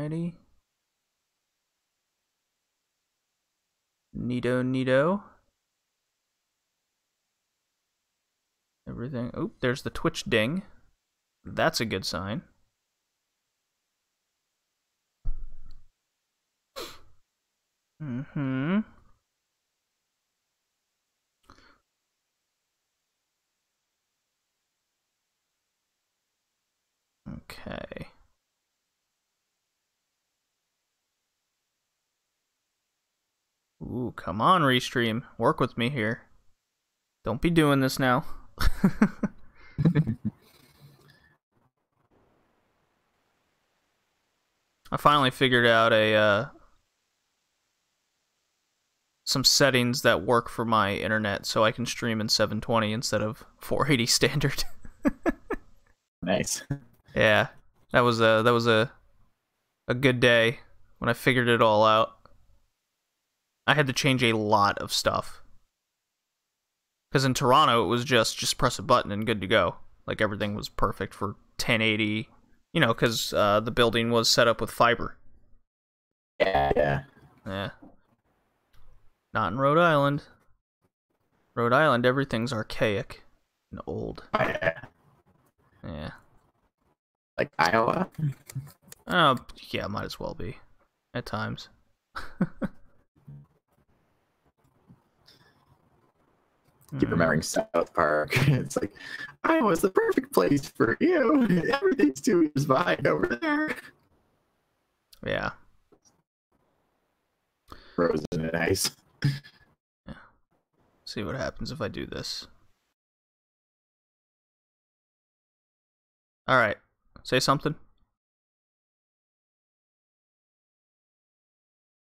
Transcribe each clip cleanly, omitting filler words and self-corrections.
Alrighty. Neato, neato. Everything. Oop, there's the Twitch ding. That's a good sign. Mm-hmm. Okay. Ooh, come on, Restream. Work with me here. Don't be doing this now. I finally figured out some settings that work for my internet so I can stream in 720 instead of 480 standard. Nice. Yeah. That was a good day when I figured it all out. I had to change a lot of stuff. Because in Toronto, it was just press a button and good to go. Like, everything was perfect for 1080. You know, because the building was set up with fiber. Yeah. Yeah. Not in Rhode Island. Rhode Island, everything's archaic and old. Oh, yeah. Yeah. Like Iowa? Yeah, might as well be. At times. Keep remembering South Park. It's like, Iowa's the perfect place for you. Everything's 2 years behind over there. Yeah. Frozen in ice. Yeah. See what happens if I do this. Alright. Say something.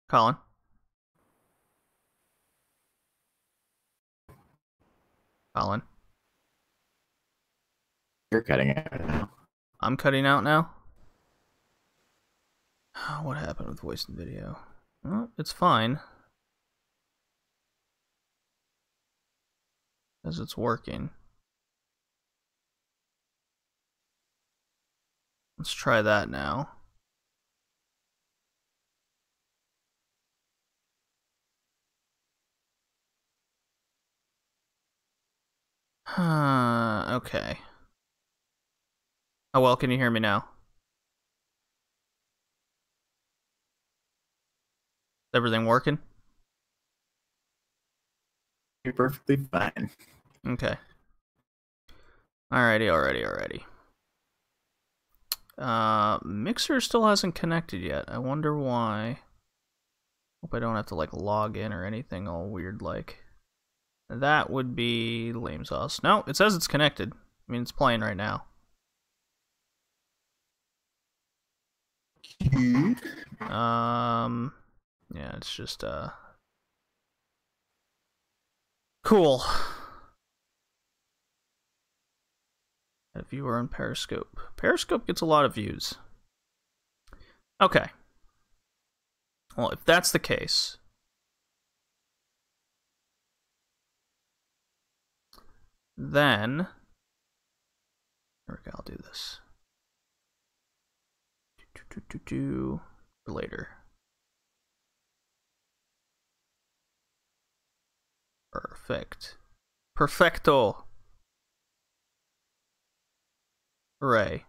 Colin. Colin. You're cutting out now. I'm cutting out now? What happened with voice and video? Well, it's fine. As it's working. Let's try that now. Okay. How well can you hear me now? Is everything working? You're perfectly fine. Okay. Alrighty. Mixer still hasn't connected yet. I wonder why. Hope I don't have to like log in or anything all weird like. That would be lame sauce. No, it says it's connected. I mean, it's playing right now. Yeah, it's just cool. A viewer on Periscope. Periscope gets a lot of views. Okay. Well, if that's the case, then there we go, I'll do this. Later. Perfect. Perfecto. Hooray.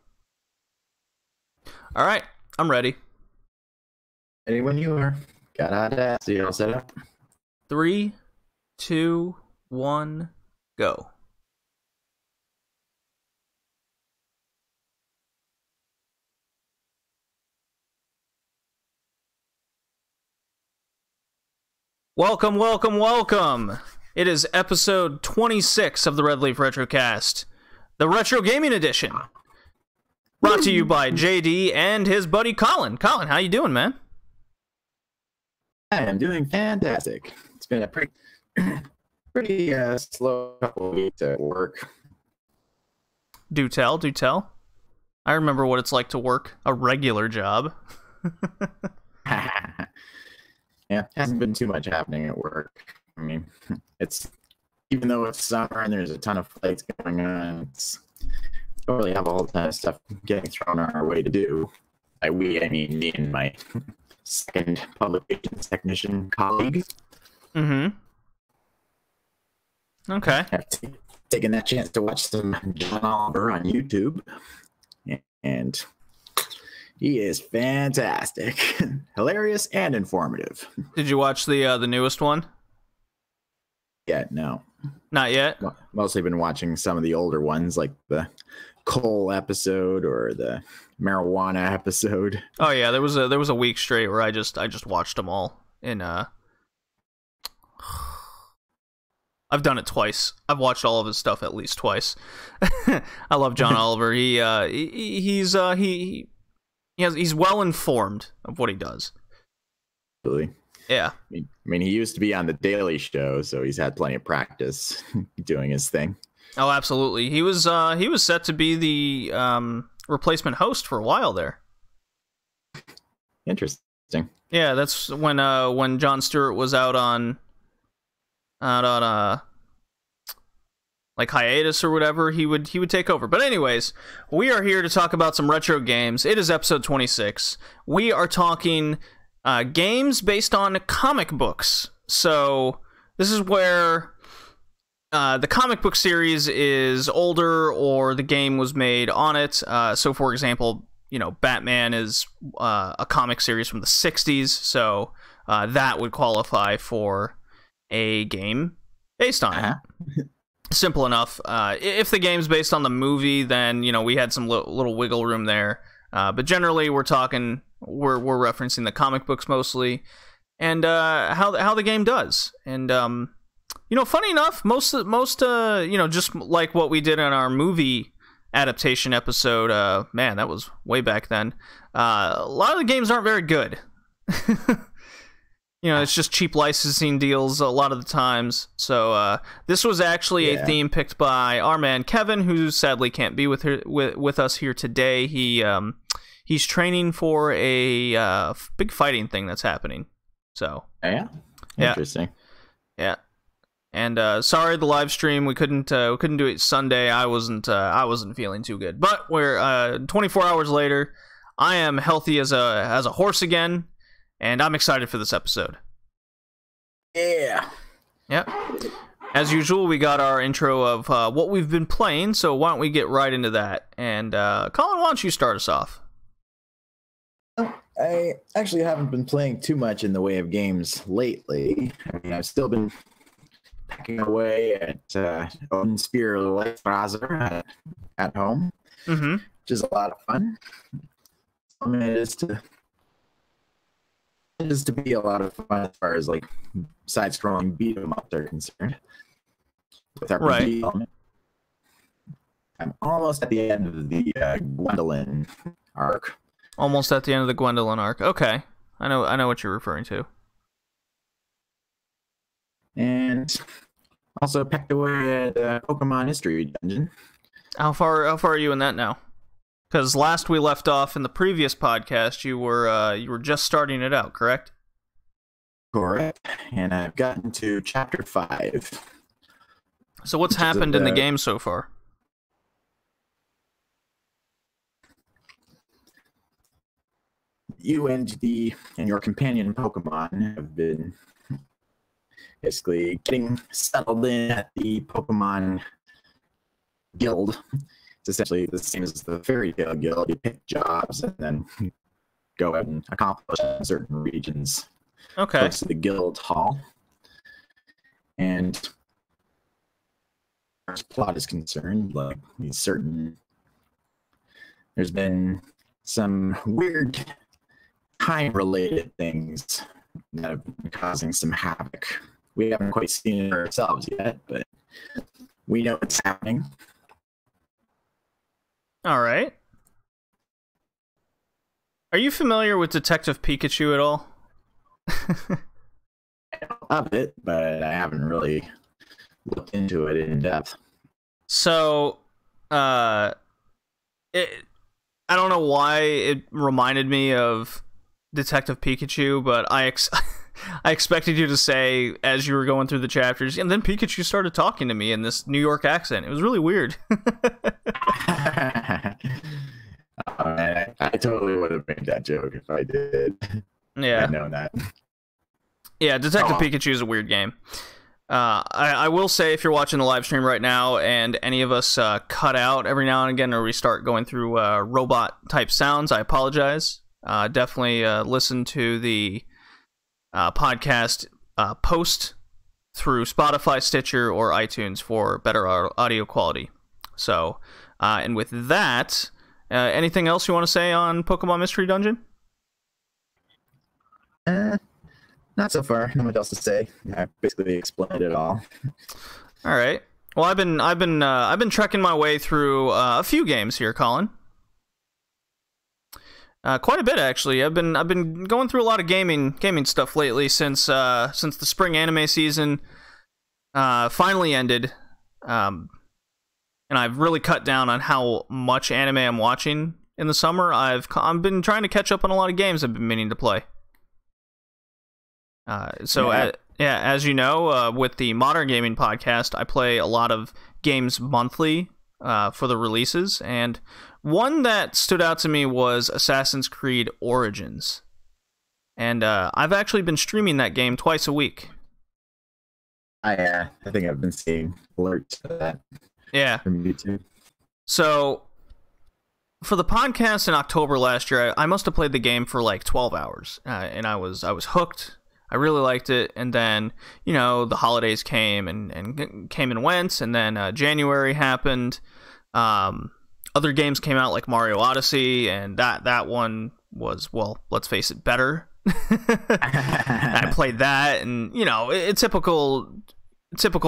Alright, I'm ready. Ready when you are. Got Audacity all set up. 3, 2, 1, go. Welcome, welcome, welcome! It is episode 26 of the Red Leaf Retrocast, the Retro Gaming Edition. Brought to you by JD and his buddy Colin. Colin, how you doing, man? I am doing fantastic. It's been a pretty slow couple of weeks at work. Do tell, do tell. I remember what it's like to work a regular job. Yeah, hasn't been too much happening at work. I mean, it's even though it's summer and there's a ton of flights going on, don't really have a whole ton of stuff getting thrown our way to do. By we, I mean me and my second publications technician colleague. Mm-hmm. Okay. Have taken that chance to watch some John Oliver on YouTube, and he is fantastic, hilarious, and informative. Did you watch the newest one? Yeah, no. Not yet? Mostly been watching some of the older ones, like the coal episode or the marijuana episode. Oh yeah, there was a week straight where I just watched them all in I've done it twice. I've watched all of his stuff at least twice. I love John Oliver. He's well informed of what he does. Really? Yeah. I mean, he used to be on the Daily Show, so he's had plenty of practice doing his thing. Oh, absolutely. He was set to be the replacement host for a while there. Interesting. Yeah, that's when Jon Stewart was out on like hiatus or whatever, he would take over. But anyways, we are here to talk about some retro games. It is episode 26. We are talking games based on comic books. So this is where the comic book series is older or the game was made on it. So for example, Batman is a comic series from the 60s, so that would qualify for a game based on it. Simple enough. If the game's based on the movie, then we had some little wiggle room there. But generally, we're referencing the comic books mostly, and how the game does. And funny enough, most just like what we did in our movie adaptation episode. Man, that was way back then. A lot of the games aren't very good. It's just cheap licensing deals a lot of the times. So this was actually a theme picked by our man Kevin, who sadly can't be with us here today. He's training for a big fighting thing that's happening. So Interesting. Yeah. And sorry, the live stream we couldn't do it Sunday. I wasn't feeling too good. But we're 24 hours later. I am healthy as a horse again. And I'm excited for this episode. Yeah. Yep. As usual, we got our intro of what we've been playing, so why don't we get right into that? And Colin, why don't you start us off? I actually haven't been playing too much in the way of games lately. I mean, I've still been packing away at Odin Spear Lightbrowser at home, which is a lot of fun. I mean, it is to be a lot of fun as far as like side-scrolling beat 'em ups are concerned. With our right. I'm almost at the end of the Gwendolyn arc. Almost at the end of the Gwendolyn arc. Okay, I know what you're referring to. And also pecked away at Pokemon History Dungeon. How far are you in that now? Because last we left off in the previous podcast, you were just starting it out, correct? Correct. And I've gotten to Chapter 5. So what's happened in the game so far? You and your companion Pokemon have been basically getting settled in at the Pokemon Guild. It's essentially the same as the Fairy Tale Guild. You pick jobs and then go out and accomplish in certain regions. Okay. Close to the guild hall. And as far as plot is concerned, like there's been some weird time-related things that have been causing some havoc. We haven't quite seen it ourselves yet, but we know it's happening. All right. Are you familiar with Detective Pikachu at all? I love it, but I haven't really looked into it in depth. So, I don't know why it reminded me of Detective Pikachu, but I expected you to say as you were going through the chapters, and then Pikachu started talking to me in this New York accent. It was really weird. I totally would have made that joke if I did. Yeah. I'd known that. Yeah, Detective Pikachu is a weird game. I will say, if you're watching the live stream right now and any of us cut out every now and again or we start going through robot-type sounds, I apologize. Definitely listen to the podcast post through Spotify, Stitcher, or iTunes for better audio quality. So, and with that, anything else you want to say on Pokemon Mystery Dungeon? Not so far. Not much else to say. I basically explained it all. All right. Well, I've been trekking my way through a few games here, Colin. Quite a bit, actually. I've been going through a lot of gaming stuff lately since the spring anime season finally ended, and I've really cut down on how much anime I'm watching in the summer. I've been trying to catch up on a lot of games I've been meaning to play. As you know, with the Modern Gaming podcast, I play a lot of games monthly for the releases, and one that stood out to me was Assassin's Creed Origins. And I've actually been streaming that game twice a week. I think I've been seeing alerts for that. Yeah. From YouTube. So, for the podcast in October last year, I must have played the game for like 12 hours, and I was hooked. I really liked it, and then, you know, the holidays came and went, and then January happened. Other games came out like Mario Odyssey, and that one was, well, let's face it, better. I played that, and, you know, it's typical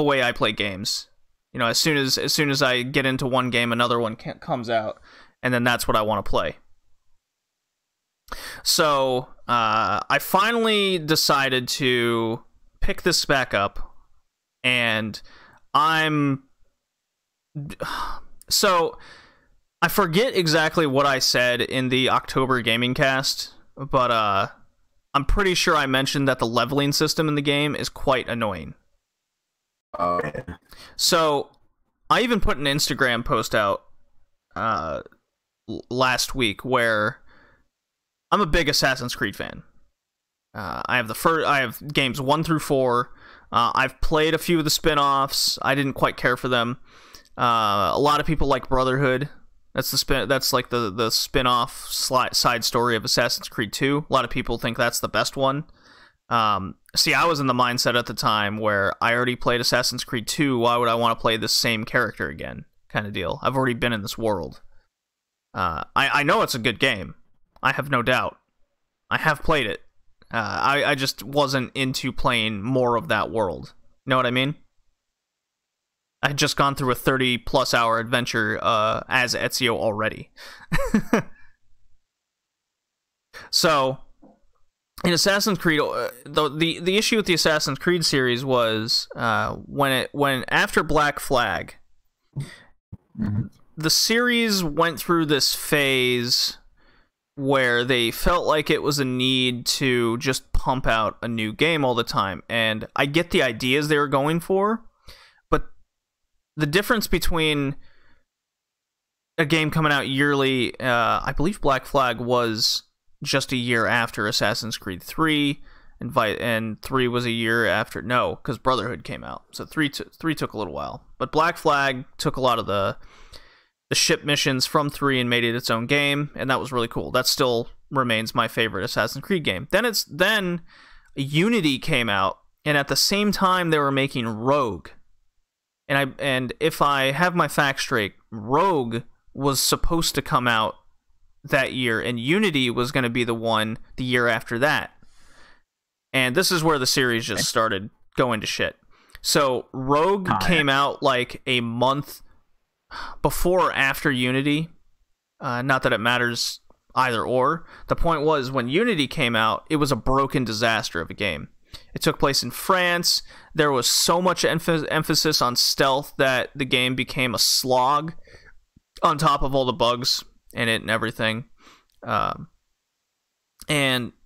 way I play games. You know, as soon as I get into one game, another one comes out, and then that's what I want to play. So, I finally decided to pick this back up, and so I forget exactly what I said in the October gaming cast, but I'm pretty sure I mentioned that the leveling system in the game is quite annoying. Oh, yeah. So, I even put an Instagram post out last week where I'm a big Assassin's Creed fan. I have games 1 through 4. I've played a few of the spin-offs. I didn't quite care for them. A lot of people like Brotherhood. That's like the spin-off side story of Assassin's Creed 2. A lot of people think that's the best one. See, I was in the mindset at the time where I already played Assassin's Creed 2. Why would I want to play the same character again? Kind of deal. I've already been in this world. I know it's a good game. I have no doubt. I have played it. I just wasn't into playing more of that world. Know what I mean? I had just gone through a 30-plus hour adventure as Ezio already. So, in Assassin's Creed, the issue with the Assassin's Creed series was when after Black Flag, the series went through this phase where they felt like it was a need to just pump out a new game all the time. And I get the ideas they were going for, but the difference between a game coming out yearly, I believe Black Flag was just a year after Assassin's Creed 3, and 3 was a year after, no, because Brotherhood came out. So 3 took a little while. But Black Flag took a lot of the ship missions from 3 and made it its own game, and that was really cool. That still remains my favorite Assassin's Creed game. Then Unity came out, and at the same time they were making Rogue. And if I have my facts straight, Rogue was supposed to come out that year, and Unity was going to be the one the year after that. And this is where the series just started going to shit. So Rogue came out like a month before or after Unity. Not that it matters either or. The point was, when Unity came out, it was a broken disaster of a game. It took place in France. There was so much emphasis on stealth that the game became a slog on top of all the bugs in it and everything. And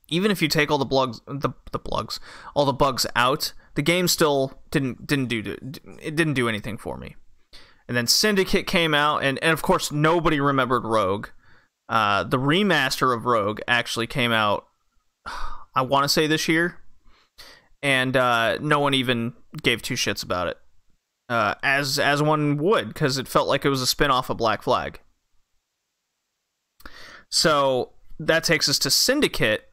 even if you take all all the bugs out, the game still didn't do anything for me. And then Syndicate came out, and of course nobody remembered Rogue. The remaster of Rogue actually came out, I want to say this year, and no one even gave two shits about it, as one would, because it felt like it was a spin-off of Black Flag. So that takes us to Syndicate,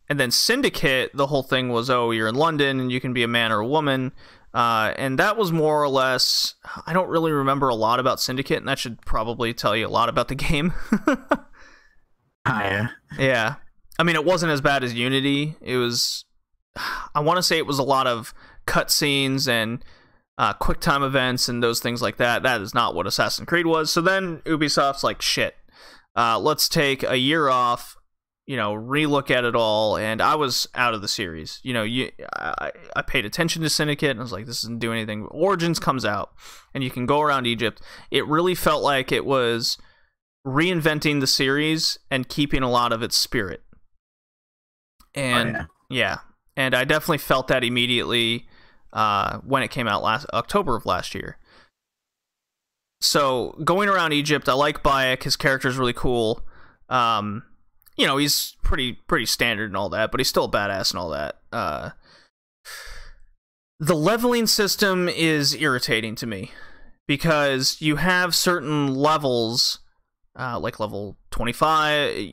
and then Syndicate, the whole thing was, oh, you're in London and you can be a man or a woman, and that was more or less, I don't really remember a lot about Syndicate, and that should probably tell you a lot about the game. Yeah. Yeah. I mean, it wasn't as bad as Unity. It was, I want to say it was a lot of cutscenes and QuickTime events and those things like that. That is not what Assassin's Creed was. So then Ubisoft's like, shit, let's take a year off, relook at it all. And I was out of the series. I paid attention to Syndicate and I was like, this doesn't do anything. Origins comes out and you can go around Egypt. It really felt like it was reinventing the series and keeping a lot of its spirit. And yeah, and I definitely felt that immediately when it came out October of last year. So going around Egypt, I like Bayek. His character's really cool. He's pretty standard and all that, but he's still a badass and all that. The leveling system is irritating to me because you have certain levels, like level 25,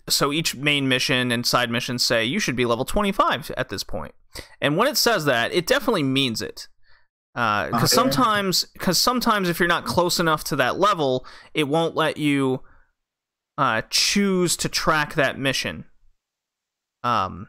so each main mission and side missions say you should be level 25 at this point. And when it says that, it definitely means it. Because sometimes if you're not close enough to that level, it won't let you choose to track that mission. I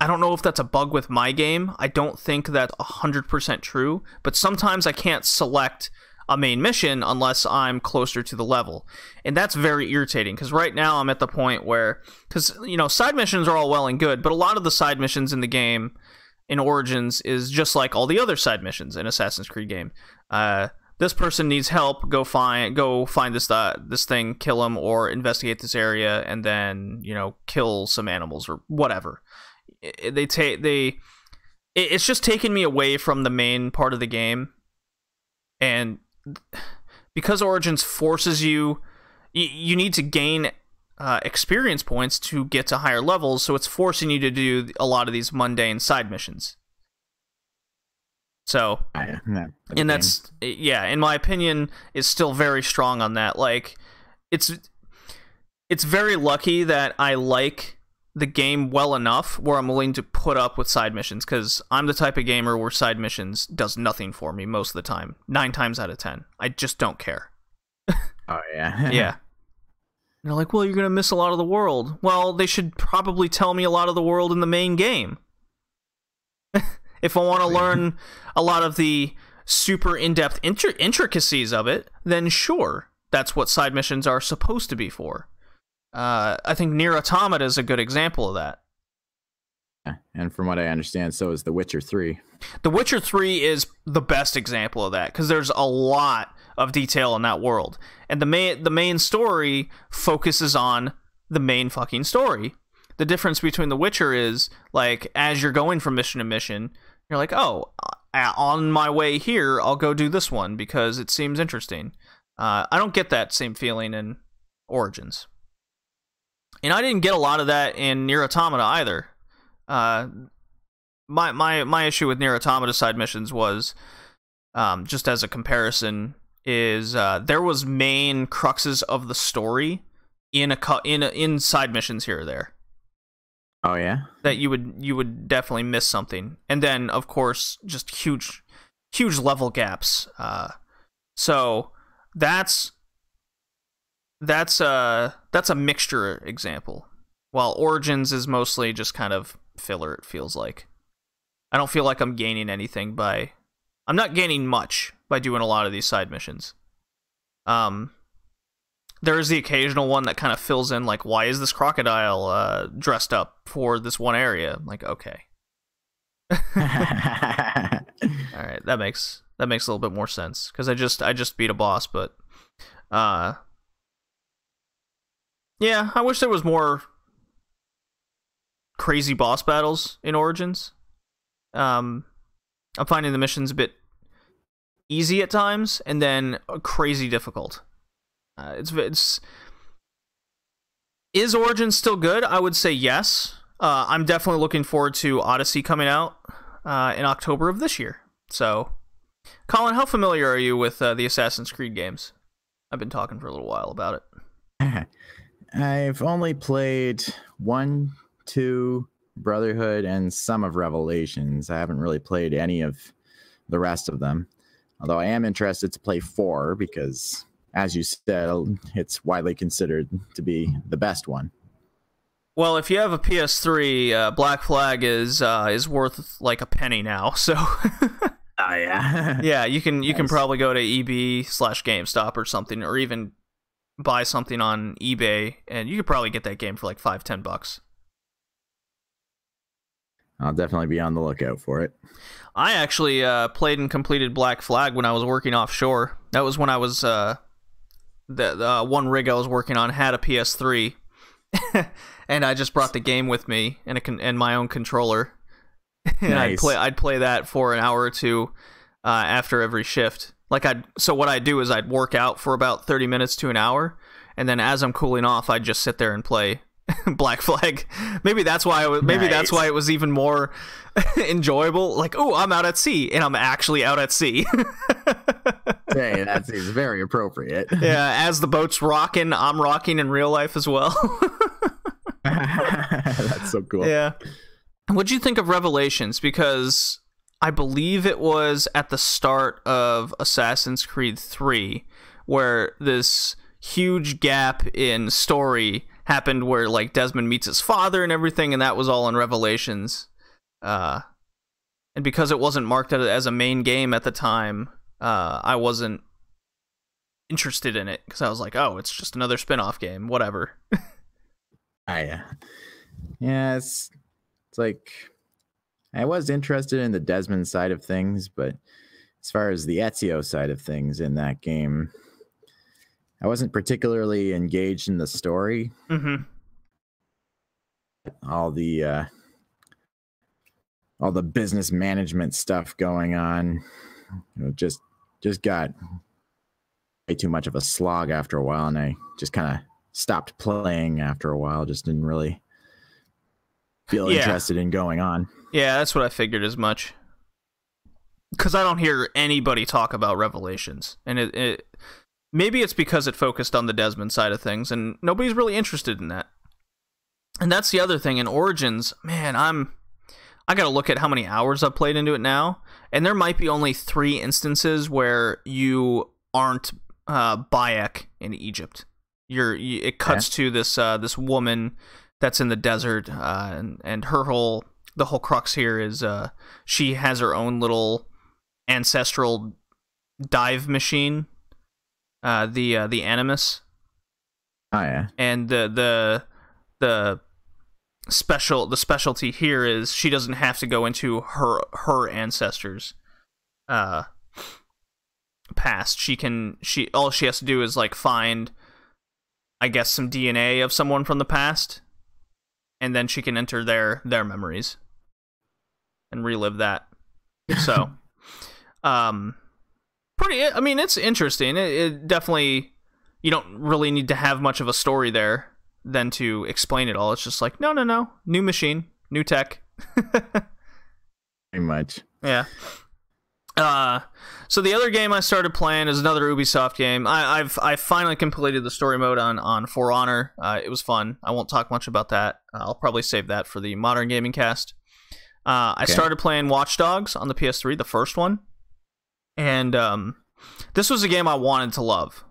don't know if that's a bug with my game. I don't think that's 100% true, but sometimes I can't select a main mission unless I'm closer to the level. And that's very irritating, because right now I'm at the point where, because, side missions are all well and good, but a lot of the side missions in the game, in Origins, is just like all the other side missions in Assassin's Creed game. This person needs help, go find this thing, kill him, or investigate this area, and then, kill some animals, or whatever. It's just taken me away from the main part of the game. And because Origins forces you need to gain experience points to get to higher levels, so it's forcing you to do a lot of these mundane side missions. So, and that's, in my opinion, is still very strong on that. Like, it's very lucky that I like the game well enough where I'm willing to put up with side missions, because I'm the type of gamer where side missions does nothing for me most of the time. 9 times out of 10. I just don't care. Oh, yeah. Yeah. And they're like, well, you're going to miss a lot of the world. Well, they should probably tell me a lot of the world in the main game. If I want to learn a lot of the super in-depth intricacies of it, then sure, that's what side missions are supposed to be for. I think Nier Automata is a good example of that. And from what I understand, so is The Witcher 3. The Witcher 3 is the best example of that, because there's a lot of detail in that world. And the main story focuses on the main fucking story. The difference between The Witcher is, like, as you're going from mission to mission, you're like, oh, on my way here, I'll go do this one because it seems interesting. I don't get that same feeling in Origins. And I didn't get a lot of that in Nier Automata either. My issue with Nier Automata side missions was, just as a comparison, is there was main cruxes of the story in side missions here or there. Oh yeah, that you would definitely miss something, and then of course just huge level gaps. So that's a mixture example. While Origins is mostly just kind of filler, it feels like. I don't feel like I'm gaining anything I'm not gaining much by doing a lot of these side missions. There is the occasional one that kind of fills in, like, why is this crocodile dressed up for this one area? I'm like, okay. All right, that makes a little bit more sense, because I just beat a boss, but yeah, I wish there was more crazy boss battles in Origins. I'm finding the missions a bit easy at times, and then crazy difficult. It's Is Origins still good? I would say yes. I'm definitely looking forward to Odyssey coming out in October of this year. So, Colin, how familiar are you with the Assassin's Creed games? I've been talking for a little while about it. I've only played 1, 2, Brotherhood, and some of Revelations. I haven't really played any of the rest of them. Although I am interested to play 4 because, as you said, it's widely considered to be the best one. Well, if you have a PS3, Black Flag is worth like a penny now. So, oh yeah, yeah, you can probably go to EB/GameStop or something, or even buy something on eBay, and you could probably get that game for like $5-10. I'll definitely be on the lookout for it. I actually played and completed Black Flag when I was working offshore. That was when I was the one rig I was working on had a PS3. And I just brought the game with me and my own controller, and nice. I'd play that for an hour or two after every shift. So what I'd do is I'd work out for about 30 minutes to an hour, and then as I'm cooling off, I'd just sit there and play Black Flag. Maybe that's why that's why it was even more enjoyable. Like, oh, I'm out at sea, and I'm actually out at sea. Hey, that seems very appropriate. Yeah, as the boat's rocking, I'm rocking in real life as well. That's so cool. Yeah. What'd you think of Revelations? Because I believe it was at the start of Assassin's Creed 3 where this huge gap in story happened where like Desmond meets his father and everything, and that was all in Revelations. And because it wasn't marked as a main game at the time, I wasn't interested in it because I was like, oh, it's just another spin-off game, whatever. Yeah, it's like I was interested in the Desmond side of things, but as far as the Ezio side of things in that game, I wasn't particularly engaged in the story. Mm-hmm. All the business management stuff going on, just got way too much of a slog after a while, and I just kind of stopped playing after a while. Just didn't really feel interested in going on. Yeah, that's what I figured as much. Because I don't hear anybody talk about Revelations, and it maybe it's because it focused on the Desmond side of things, and nobody's really interested in that. And that's the other thing in Origins. Man, I gotta look at how many hours I've played into it now, and there might be only 3 instances where you aren't Bayek in Egypt. It cuts to this woman that's in the desert, and the whole crux here is she has her own little ancestral dive machine, the Animus. Oh yeah. And the specialty here is she doesn't have to go into her ancestors past. All she has to do is like find, I guess, some DNA of someone from the past, and then she can enter their memories and relive that. So I mean, it's interesting. It definitely, you don't really need to have much of a story there than to explain it all. It's just like, no, new machine, new tech. Pretty much. Yeah. So the other game I started playing is another Ubisoft game. I finally completed the story mode on For Honor. It was fun. I won't talk much about that. I'll probably save that for the Modern Gaming Cast. I started playing Watch Dogs on the PS3, the first one. And this was a game I wanted to love.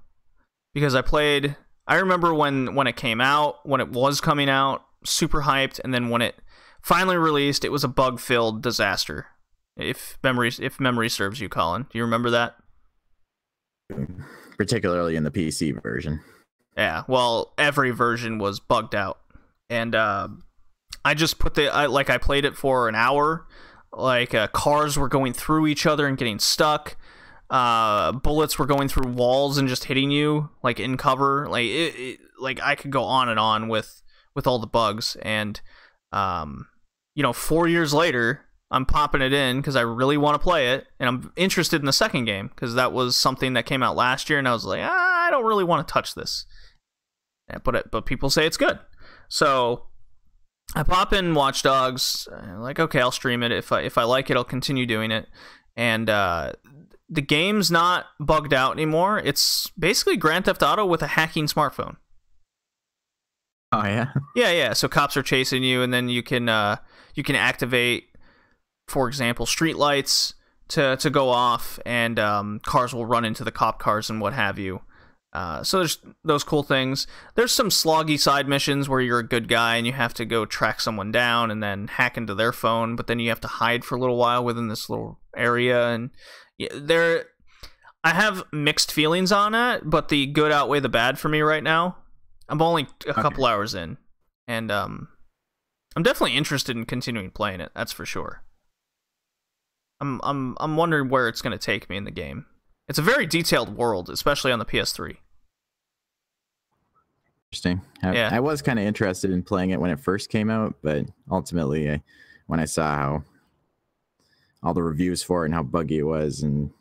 Because I remember when it came out, when it was coming out, super hyped, and then when it finally released, it was a bug-filled disaster. If memory serves you, Colin. Do you remember that? Particularly in the PC version. Yeah, well, every version was bugged out. And I just I played it for an hour. Like, cars were going through each other and getting stuck. Bullets were going through walls and just hitting you, like, in cover. Like, I could go on and on with all the bugs. And, 4 years later, I'm popping it in because I really want to play it, and I'm interested in the second game because that was something that came out last year, and I was like, I don't really want to touch this. But people say it's good. So I pop in Watch Dogs, like, okay, I'll stream it. If I like it, I'll continue doing it. And the game's not bugged out anymore. It's basically Grand Theft Auto with a hacking smartphone. Oh yeah. Yeah. So cops are chasing you, and then you can activate, for example, street lights to go off, and cars will run into the cop cars and what have you. So there's those cool things. There's some sloggy side missions where you're a good guy and you have to go track someone down and then hack into their phone, but then you have to hide for a little while within this little area. And I have mixed feelings on it, but the good outweigh the bad for me right now. I'm only a couple hours in, and I'm definitely interested in continuing playing it. That's for sure. I'm wondering where it's going to take me in the game. It's a very detailed world, especially on the PS3. Interesting. Yeah. I was kind of interested in playing it when it first came out, but ultimately, when I saw how all the reviews for it and how buggy it was, and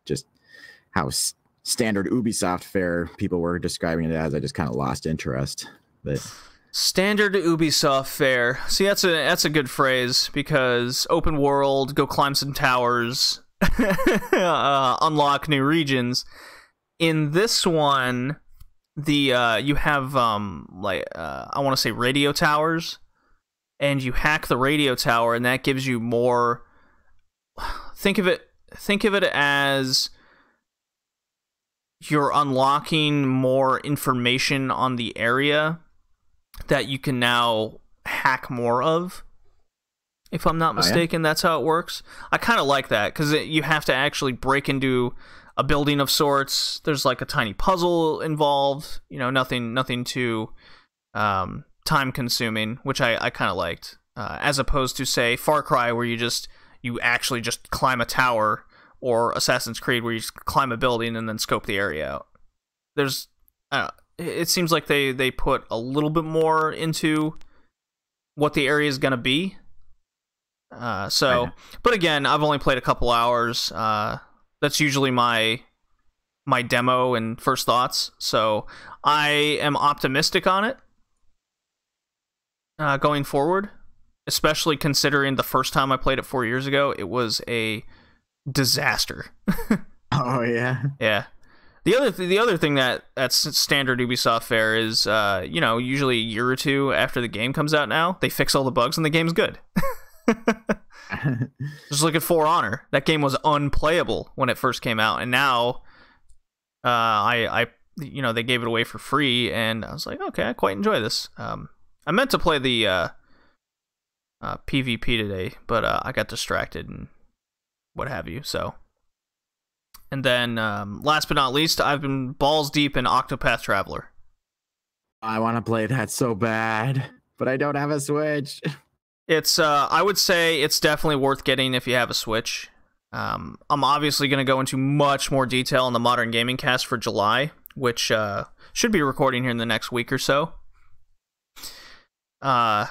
just how standard Ubisoft fare people were describing it as, I just kind of lost interest. But standard Ubisoft fare. See, that's a good phrase, because open world, go climb some towers, unlock new regions. In this one, you have I want to say radio towers, and you hack the radio tower, and that gives you more. Think of it as you're unlocking more information on the area that you can now hack more of. If I'm not mistaken, that's how it works. I kind of like that, because you have to actually break into a building of sorts. There's like a tiny puzzle involved. You know, nothing too time consuming, which I kind of liked, as opposed to, say, Far Cry, where you actually just climb a tower, or Assassin's Creed, where you just climb a building and then scope the area out. It seems like they put a little bit more into what the area is going to be. But again, I've only played a couple hours. That's usually my demo and first thoughts. So I am optimistic on it going forward, especially considering the first time I played it 4 years ago, it was a disaster. Oh yeah. Yeah. The other thing that's standard Ubisoft fare is, usually a year or two after the game comes out now, they fix all the bugs and the game's good. Just look at For Honor. That game was unplayable when it first came out, and now they gave it away for free, and I was like, okay, I quite enjoy this. I meant to play the PvP today, but I got distracted and what have you, so. And then, last but not least, I've been balls deep in Octopath Traveler. I want to play that so bad, but I don't have a Switch. It's, I would say it's definitely worth getting if you have a Switch. I'm obviously going to go into much more detail in the Modern Gaming Cast for July, which should be recording here in the next week or so. I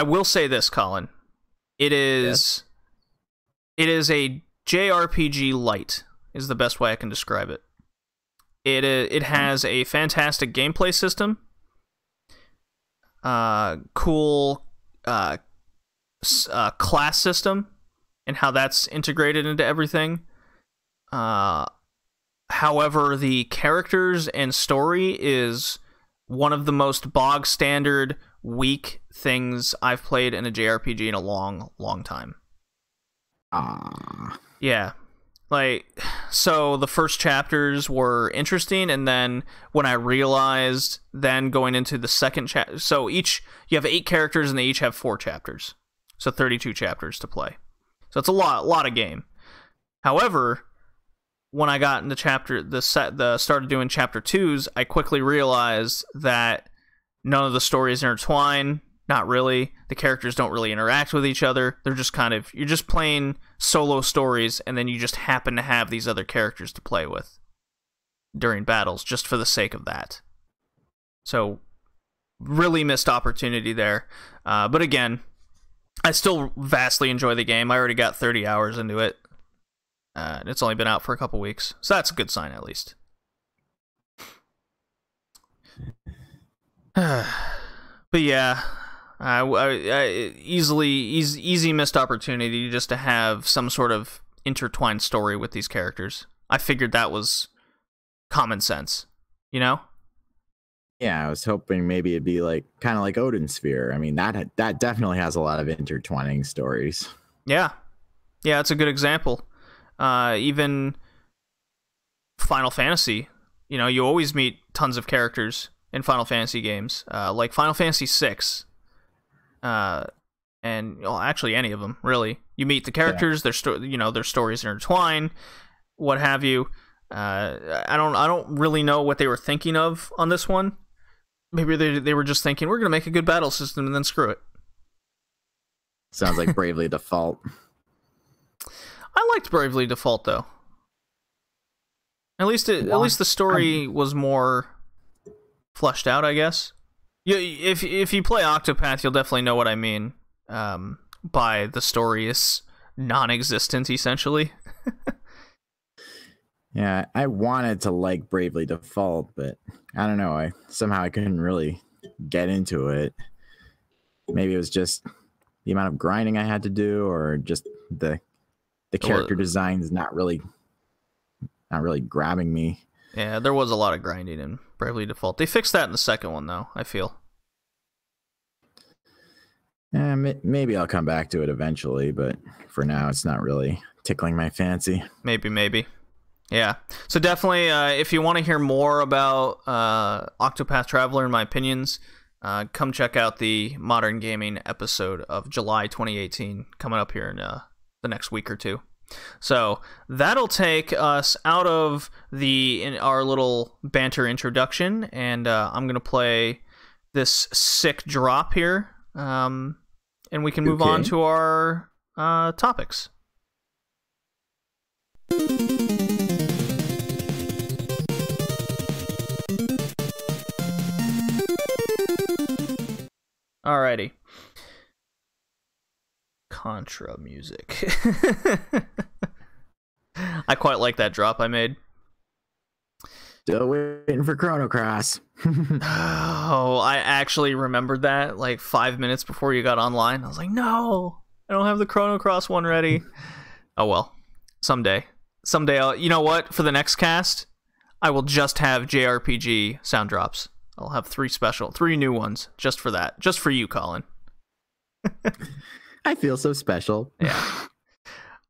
will say this, Colin. It is a JRPG light, is the best way I can describe it. It has a fantastic gameplay system, cool class system, and how that's integrated into everything. However, the characters and story is one of the most bog standard, weak things I've played in a JRPG in a long, long time. Yeah. So the first chapters were interesting, and then when I realized, then going into the second chapter, so you have 8 characters and they each have 4 chapters. So 32 chapters to play. So it's a lot of game. However, when I got into started doing chapter 2s, I quickly realized that none of the stories intertwine. Not really. The characters don't really interact with each other. They're just you're just playing solo stories, and then you just happen to have these other characters to play with during battles, just for the sake of that. So, really missed opportunity there. But again, I still vastly enjoy the game. I already got 30 hours into it. It's only been out for a couple weeks, so that's a good sign at least. But But yeah, easy missed opportunity just to have some sort of intertwined story with these characters. I figured that was common sense, you know? Yeah, I was hoping maybe it'd be like kind of like Odin Sphere. I mean, that definitely has a lot of intertwining stories. Yeah, it's a good example. Even Final Fantasy, you know, you always meet tons of characters in Final Fantasy games, like Final Fantasy VI, and well, actually any of them really. You meet the characters, their their stories intertwine, what have you. I don't really know what they were thinking of on this one. Maybe they were just thinking we're gonna make a good battle system and then screw it. Sounds like Bravely Default. I liked Bravely Default though. At least the story was more fleshed out, I guess. If you play Octopath, you'll definitely know what I mean. By the story is non-existent, essentially. Yeah, I wanted to like Bravely Default, but I don't know. I couldn't really get into it. Maybe it was just the amount of grinding I had to do, or just the character design is not really grabbing me. Yeah, there was a lot of grinding in Bravely Default. They fixed that in the second one, though, I feel. Maybe I'll come back to it eventually, but for now, it's not really tickling my fancy. Maybe. Yeah. So definitely, if you want to hear more about Octopath Traveler and my opinions, come check out the Modern Gaming episode of July 2018 coming up here in the next week or two. So that'll take us out of our little banter introduction, and I'm gonna play this sick drop here, and we can move on to our topics. Alrighty. Contra music. I quite like that drop I made. Still waiting for Chrono Cross. Oh, I actually remembered that like 5 minutes before you got online. I was like, no, I don't have the Chrono Cross one ready. Oh well, someday you know what? For the next cast, I will just have JRPG sound drops. I'll have 3 new ones just for that. Just for you, Colin. I feel so special. Yeah.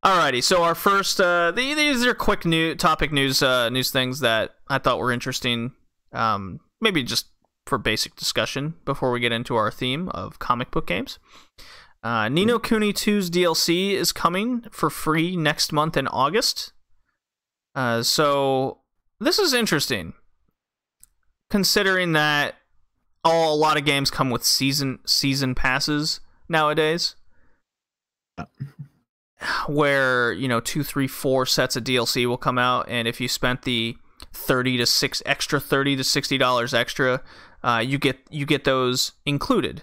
Alrighty, so our first, these are quick topic news things that I thought were interesting. Maybe just for basic discussion before we get into our theme of comic book games. Ni no Kuni 2's DLC is coming for free next month in August. So this is interesting, considering that a lot of games come with season passes nowadays, where 2, 3, 4 sets of DLC will come out, and if you spent the $30 to $60 extra, you get those included.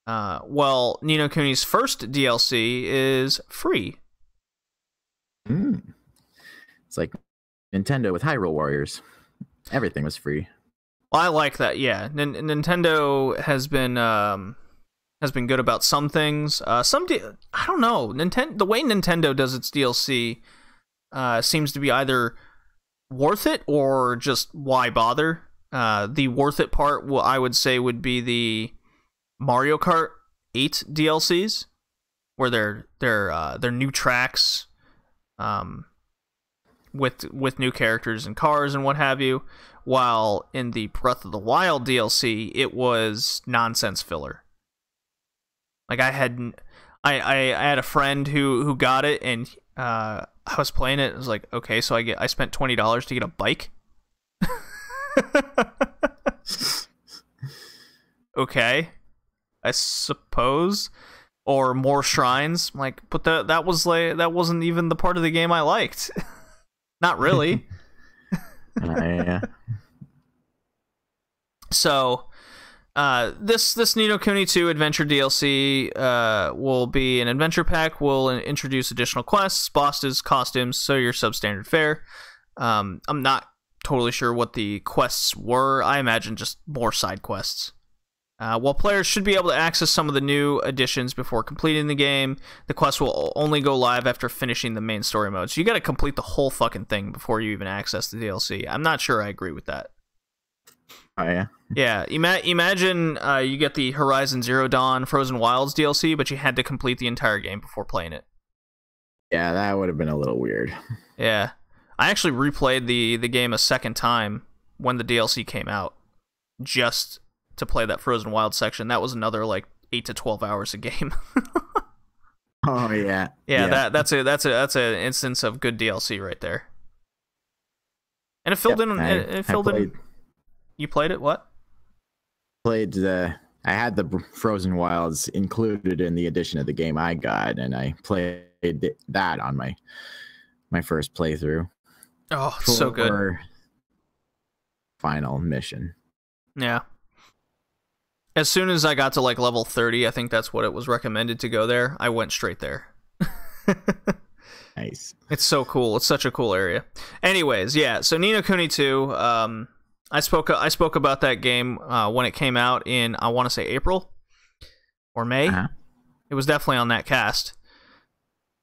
Well, Ni no Kuni's first DLC is free. It's like Nintendo with Hyrule Warriors. Everything was free. Well, I like that. Yeah, Nintendo has been good about some things. I don't know. The way Nintendo does its DLC seems to be either worth it or just why bother. The worth it part, I would say, would be the Mario Kart 8 DLCs, where they're new tracks, with new characters and cars and what have you. While in the Breath of the Wild DLC, it was nonsense filler. Like I had a friend who got it, and I was playing it. It was like, okay, so I spent $20 to get a bike. Okay, I suppose, or more shrines. I'm like, but that wasn't even the part of the game I liked. Not really. Yeah. So, this Ni no Kuni 2 Adventure DLC will be an adventure pack. Will introduce additional quests, bosses, costumes, so your substandard fare. I'm not totally sure what the quests were. I imagine just more side quests. While players should be able to access some of the new additions before completing the game, the quest will only go live after finishing the main story mode. So you got to complete the whole fucking thing before you even access the DLC. I'm not sure I agree with that. Oh, yeah? Yeah, imagine you get the Horizon Zero Dawn Frozen Wilds DLC, but you had to complete the entire game before playing it. Yeah, that would have been a little weird. Yeah. I actually replayed the game a second time when the DLC came out, just to play that Frozen Wild section. That was another like 8 to 12 hours a game. Oh yeah. That's an instance of good DLC right there. And it filled in. You played it? What? I had the Frozen Wilds included in the edition of the game I got, and I played that on my first playthrough. Oh, so good. Final mission. Yeah. As soon as I got to like level 30, I think that's what it was recommended to go there, I went straight there. Nice. It's so cool. It's such a cool area. Anyways, yeah, so Ni no Kuni 2, I spoke about that game when it came out in, I want to say April or May. Uh-huh. It was definitely on that cast.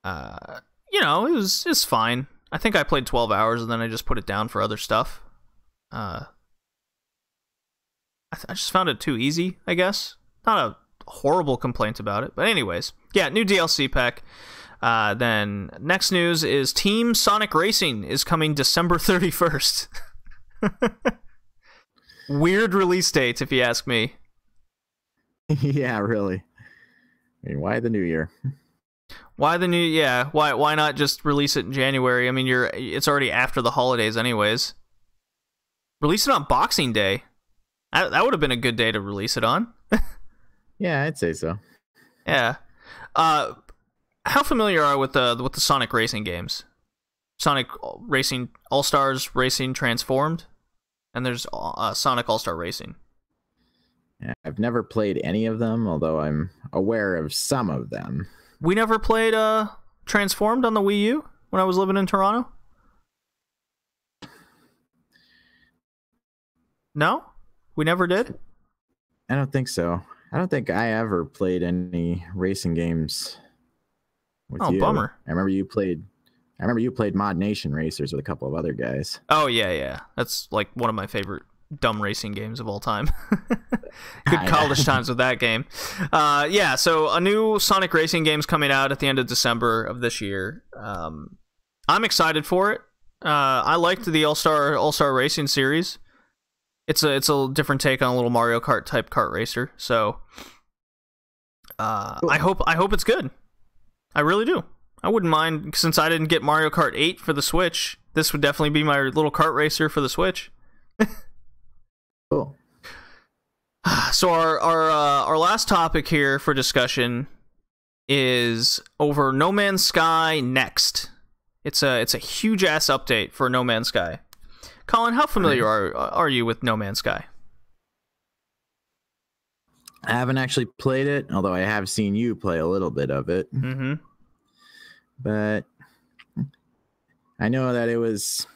It's fine. I think I played 12 hours and then I just put it down for other stuff. I just found it too easy, I guess. Not a horrible complaint about it, but anyways, yeah, new DLC pack. Then next news is Team Sonic Racing is coming December 31st. Weird release date, if you ask me. Yeah, really. I mean, why the new year? Why the new? Yeah, why not just release it in January? I mean, it's already after the holidays, anyways. Release it on Boxing Day. That would have been a good day to release it on. Yeah, I'd say so. Yeah. How familiar are you with the Sonic Racing games? Sonic Racing All-Stars Racing Transformed, and there's Sonic All-Star Racing. Yeah, I've never played any of them, although I'm aware of some of them. We never played Transformed on the Wii U when I was living in Toronto? No? We never did? I don't think so. I don't think I ever played any racing games with you. Bummer. I remember you played Mod Nation Racers with a couple of other guys. Oh, yeah. That's like one of my favorite dumb racing games of all time. Good college times with that game. Yeah, so a new Sonic Racing game's coming out at the end of December of this year. I'm excited for it. I liked the All-Star Racing series. It's a different take on a little Mario Kart type kart racer. So cool. I hope it's good. I really do. I wouldn't mind, since I didn't get Mario Kart 8 for the Switch. This would definitely be my little kart racer for the Switch. Cool. So our last topic here for discussion is over No Man's Sky Next. It's a huge ass update for No Man's Sky. Colin, how familiar are you with No Man's Sky? I haven't actually played it, although I have seen you play a little bit of it. Mm-hmm. But I know that it was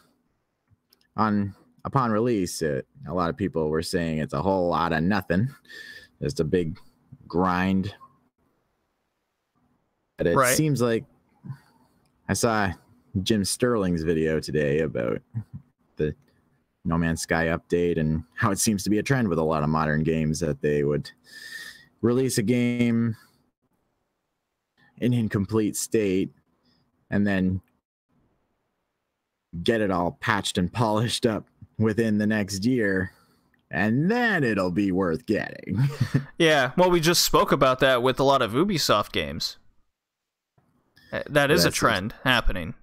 upon release, a lot of people were saying it's a whole lot of nothing. Just a big grind. But it seems like I saw Jim Sterling's video today about the No Man's Sky update and how it seems to be a trend with a lot of modern games that they would release a game in incomplete state and then get it all patched and polished up within the next year, and then it'll be worth getting. Yeah, well, we just spoke about that with a lot of Ubisoft games. That is a trend happening.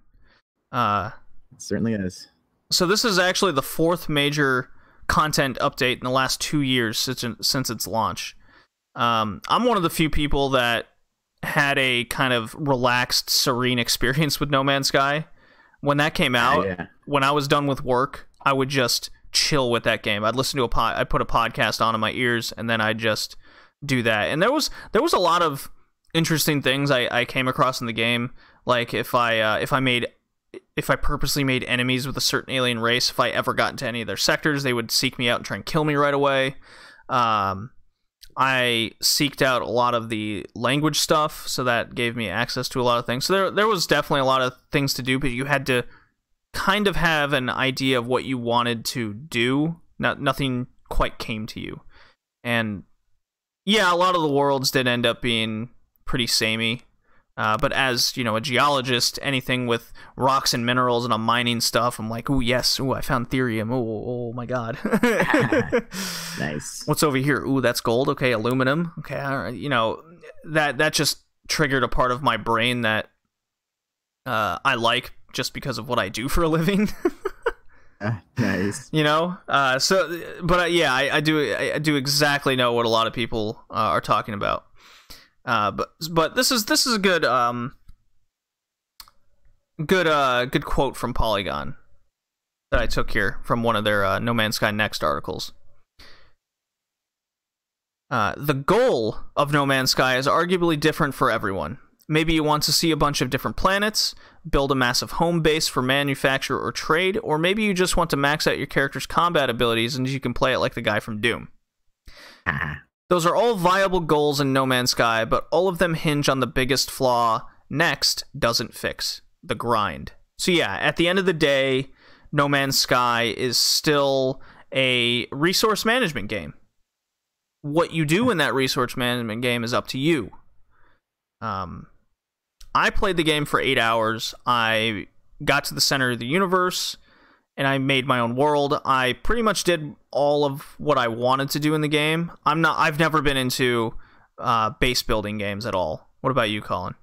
It certainly is. So this is actually the fourth major content update in the last 2 years since its launch. I'm one of the few people that had a kind of relaxed, serene experience with No Man's Sky. When that came out, when I was done with work, I would just chill with that game. I'd listen to I'd put a podcast on in my ears, and then I'd just do that. And there was a lot of interesting things I came across in the game. Like if I purposely made enemies with a certain alien race, if I ever got into any of their sectors, they would seek me out and try and kill me right away. I seeked out a lot of the language stuff, so that gave me access to a lot of things. So there was definitely a lot of things to do, but you had to kind of have an idea of what you wanted to do. Nothing quite came to you. And yeah, a lot of the worlds did end up being pretty samey. But as, you know, a geologist, anything with rocks and minerals and I'm mining stuff, I'm like, ooh, yes, ooh, I found therium, oh my god. Nice. What's over here? Ooh, that's gold, okay, aluminum, okay, all right. You know, that just triggered a part of my brain that I like just because of what I do for a living. Nice. You know, yeah, I do exactly know what a lot of people are talking about. But this is a good good quote from Polygon that I took here from one of their No Man's Sky Next articles. The goal of No Man's Sky is arguably different for everyone. Maybe you want to see a bunch of different planets, build a massive home base for manufacture or trade, or maybe you just want to max out your character's combat abilities and you can play it like the guy from Doom. Those are all viable goals in No Man's Sky, but all of them hinge on the biggest flaw Next doesn't fix: the grind. So yeah, at the end of the day, No Man's Sky is still a resource management game. What you do in that resource management game is up to you. I played the game for 8 hours. I got to the center of the universe, and I made my own world. I pretty much did all of what I wanted to do in the game. I've never been into base building games at all. What about you, Colin?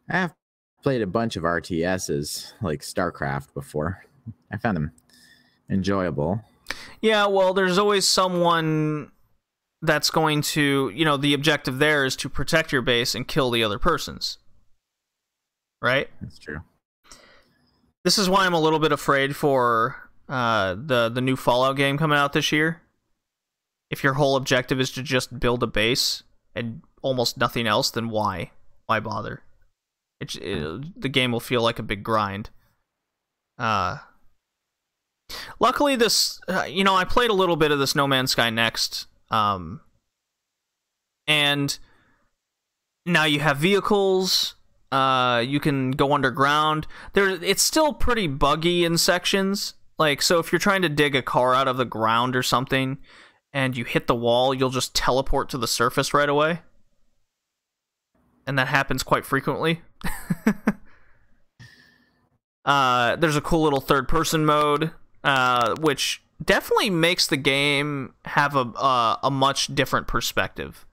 I have played a bunch of RTSs like StarCraft before. I found them enjoyable. Yeah, well, there's always someone that's going to, you know, the objective there is to protect your base and kill the other persons. Right? That's true. This is why I'm a little bit afraid for the new Fallout game coming out this year. If your whole objective is to just build a base and almost nothing else, then why? Why bother? The game will feel like a big grind. Luckily, this, I played a little bit of this No Man's Sky Next, and now you have vehicles. You can go underground. It's still pretty buggy in sections. Like, so if you're trying to dig a car out of the ground or something, and you hit the wall, you'll just teleport to the surface right away. And that happens quite frequently. There's a cool little third-person mode, which definitely makes the game have a much different perspective,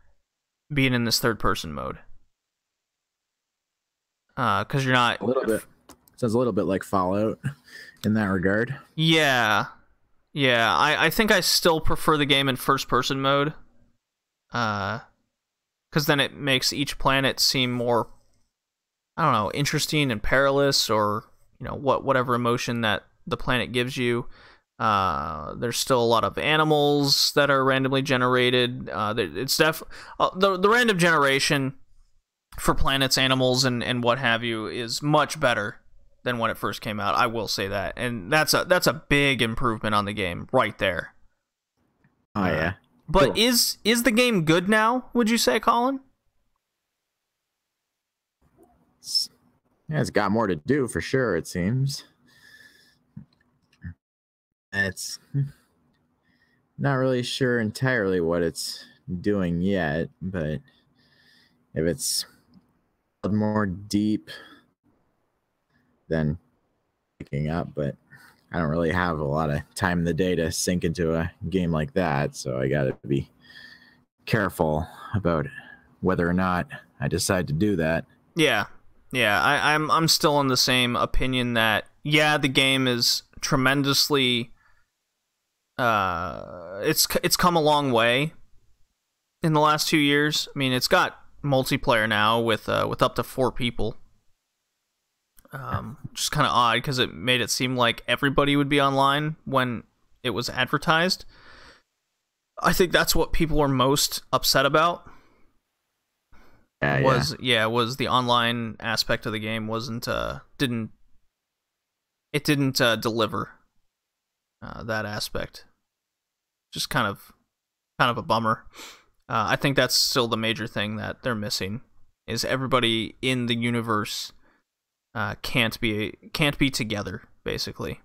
being in this third-person mode. Because you're not... A little bit. Sounds a little bit like Fallout in that regard. Yeah. Yeah, I think I still prefer the game in first-person mode. Because then it makes each planet seem more, I don't know, interesting and perilous, or, you know, whatever emotion that the planet gives you. There's still a lot of animals that are randomly generated. It's the random generation for planets, animals, and what have you is much better than when it first came out. I will say that, and that's a big improvement on the game right there. Oh yeah. But Cool. is the game good now, would you say, Colin? Yeah, it's got more to do for sure, it seems. It's not really sure entirely what it's doing yet, but if it's more deep than picking up, but I don't really have a lot of time in the day to sink into a game like that, so I gotta be careful about whether or not I decide to do that. Yeah. I'm still in the same opinion that, yeah, the game is tremendously it's come a long way in the last 2 years. I mean, it's got multiplayer now with up to 4 people. Just kind of odd because it made it seem like everybody would be online when it was advertised. I think that's what people were most upset about. Was the online aspect of the game didn't deliver that aspect. Just kind of kind of a bummer. I think that's still the major thing that they're missing, is everybody in the universe can't be together, basically.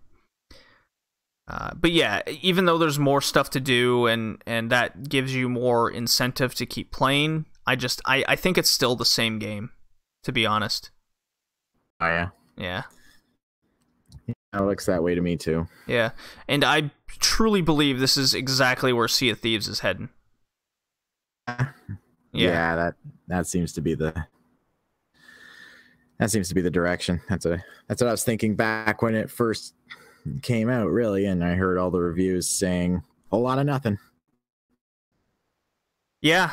But yeah, even though there's more stuff to do and that gives you more incentive to keep playing, I think it's still the same game, to be honest. Oh yeah. Yeah. It looks that way to me too. Yeah, and I truly believe this is exactly where Sea of Thieves is heading. Yeah, that seems to be the direction. That's what I was thinking back when it first came out, really, and I heard all the reviews saying a whole lot of nothing. Yeah,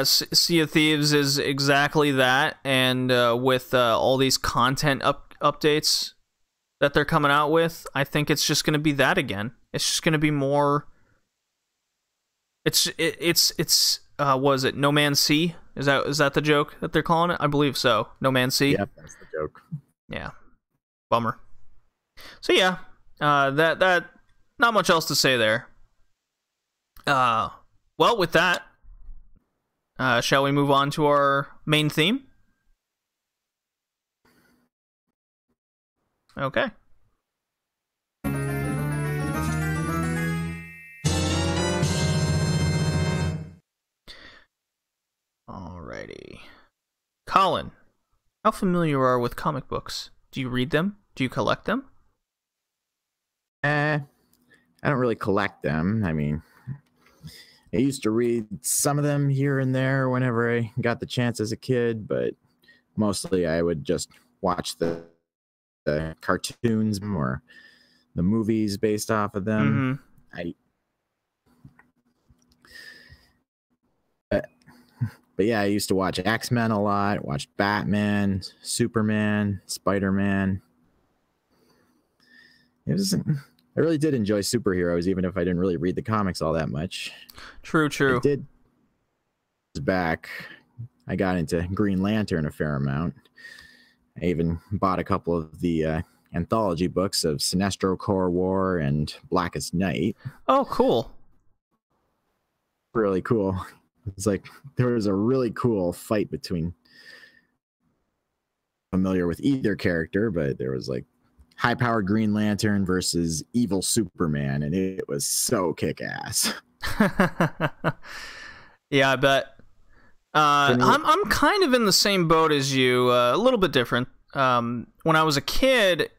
Sea of Thieves is exactly that, and with all these content updates that they're coming out with, I think it's just going to be that again. It's just going to be more. It's was it No Man's Sea? Is that the joke that they're calling it? I believe so. No Man's Sea. Yep, that's the joke. Yeah, bummer. So yeah, that not much else to say there. Well, with that, shall we move on to our main theme? Okay. Alrighty. Colin, how familiar are you with comic books? Do you read them? Do you collect them? I don't really collect them. I mean, I used to read some of them here and there whenever I got the chance as a kid, but mostly I would just watch the cartoons or the movies based off of them. Mm-hmm. But yeah, I used to watch X-Men a lot, watched Batman, Superman, Spider-Man. I really did enjoy superheroes, even if I didn't really read the comics all that much. True. I did. Back, I got into Green Lantern a fair amount. I even bought a couple of the anthology books of Sinestro Corps War and Blackest Night. Oh, cool. Really cool. It's like there was a really cool fight between, familiar with either character, but there was like high-powered Green Lantern versus evil Superman, and it was so kick-ass. Yeah, I bet. I'm kind of in the same boat as you, a little bit different. When I was a kid,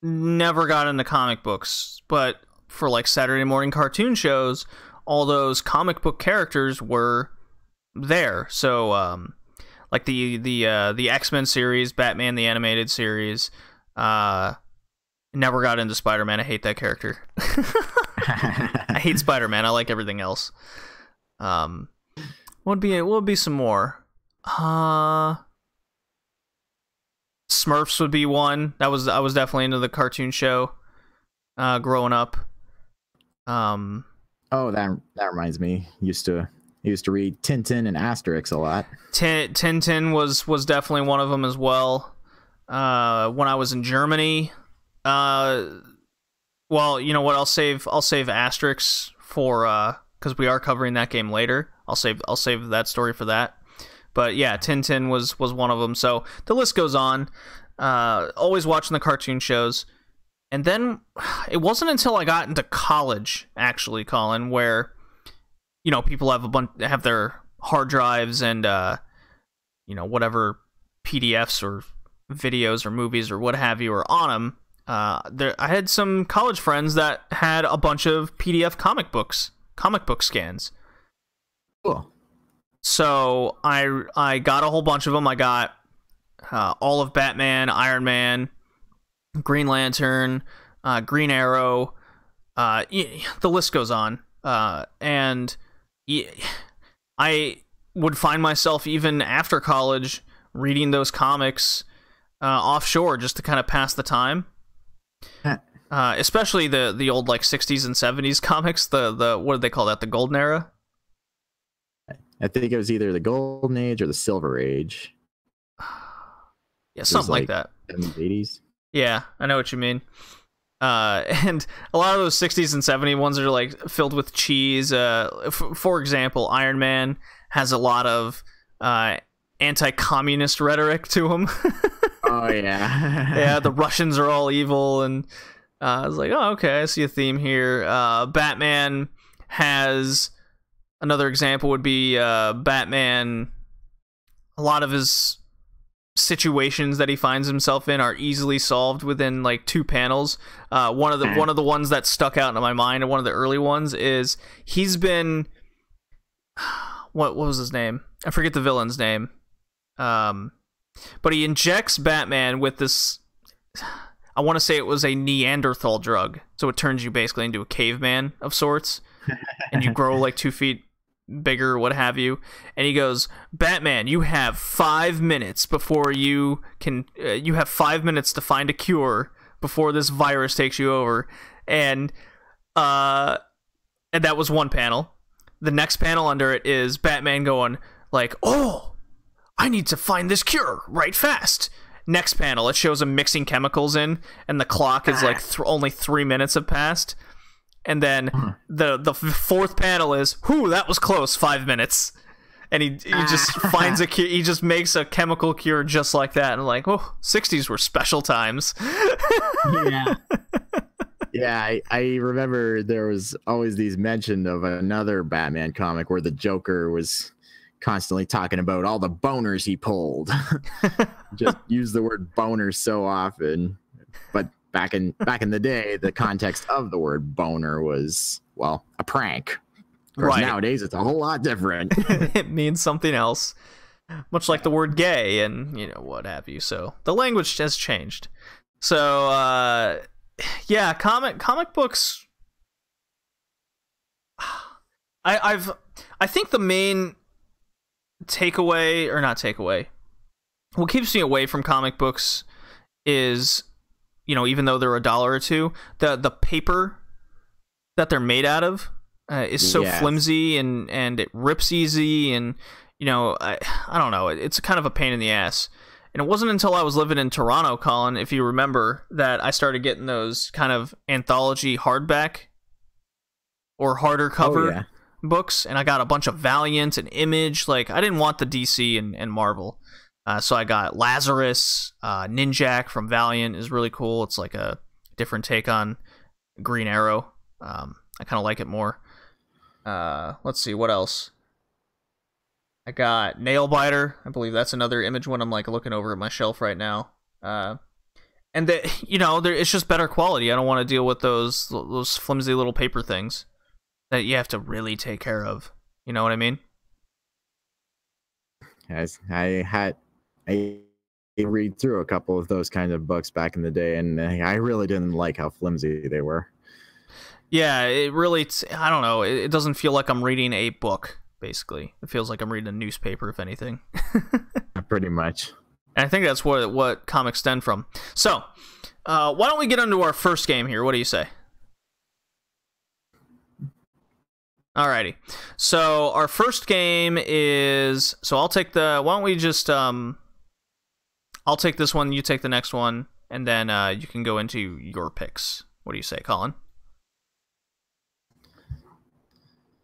never got into comic books, but for like Saturday morning cartoon shows, all those comic book characters were there. So, like the X-Men series, Batman the Animated Series. Never got into Spider-Man. I hate that character. I hate Spider-Man. I like everything else. What would be some more? Smurfs would be one. I was definitely into the cartoon show growing up. Oh, that reminds me. I used to read Tintin and Asterix a lot. Tintin was definitely one of them as well. When I was in Germany, well, you know what? I'll save Asterix for because we are covering that game later. I'll save that story for that. But yeah, Tintin was one of them. So the list goes on. Always watching the cartoon shows. And then it wasn't until I got into college, actually, Colin, where, you know, people have their hard drives and you know, whatever PDFs or videos or movies or what have you are on them. I had some college friends that had a bunch of PDF comic book scans. Cool. So I got a whole bunch of them. I got all of Batman, Iron Man, Green Lantern, Green Arrow, the list goes on. And I would find myself, even after college, reading those comics offshore just to kind of pass the time. Especially the old like 60s and 70s comics, the what do they call that? The Golden Era? I think it was either the Golden Age or the Silver Age. Yeah, something like that. 70s, 80s. Yeah, I know what you mean. And a lot of those 60s and 70s ones are like filled with cheese. For example, Iron Man has a lot of anti-communist rhetoric to him. Oh yeah. Yeah, the Russians are all evil, and I was like, oh, okay, I see a theme here. Batman has another example would be Batman. A lot of his situations that he finds himself in are easily solved within like 2 panels. One of the ones that stuck out in my mind, and one of the early ones, is he's been what was his name? I forget the villain's name. But he injects Batman with this, I want to say it was a Neanderthal drug, so it turns you basically into a caveman of sorts, and you grow like 2 feet bigger, what have you. And he goes, Batman, you have 5 minutes before you can you have 5 minutes to find a cure before this virus takes you over. And that was one panel. The next panel under it is Batman going like, oh, I need to find this cure right fast. Next panel, it shows him mixing chemicals in, and the clock is like only 3 minutes have passed. And then the fourth panel is, whew, that was close, 5 minutes. And he just finds a cure. He just makes a chemical cure just like that. And I'm like, oh, 60s were special times. Yeah. Yeah, I remember there was always these mention of another Batman comic where the Joker was constantly talking about all the boners he pulled. Just use the word boner so often. But back in the day, the context of the word boner was, well, a prank. Of course, Right. Nowadays, it's a whole lot different. It means something else, much like the word gay and what have you. So the language has changed. So yeah, comic books. I think the main takeaway, or not takeaway, what keeps me away from comic books is, even though they're $1 or $2, the paper that they're made out of is so flimsy and it rips easy, and I don't know, it's kind of a pain in the ass. And it wasn't until I was living in Toronto, Colin, if you remember, that I started getting those kind of anthology hardback or harder cover books, and I got a bunch of Valiant and Image. Like, I didn't want the DC and Marvel. So I got Lazarus, Ninjak from Valiant is really cool. It's like a different take on Green Arrow. I kind of like it more. Let's see, what else? I got Nailbiter. I believe that's another Image one. I'm like looking over at my shelf right now. And it's just better quality. I don't want to deal with those flimsy little paper things that you have to really take care of. You know what I mean? I read through a couple of those kind of books back in the day, and I really didn't like how flimsy they were. Yeah, it really, I don't know, it doesn't feel like I'm reading a book, basically. It feels like I'm reading a newspaper, if anything. Pretty much. And I think that's what comics stem from. So, why don't we get into our first game here? What do you say? Alrighty. So, our first game is... So, I'll take the... Why don't we just... I'll take this one, you take the next one, and then you can go into your picks. What do you say, Colin?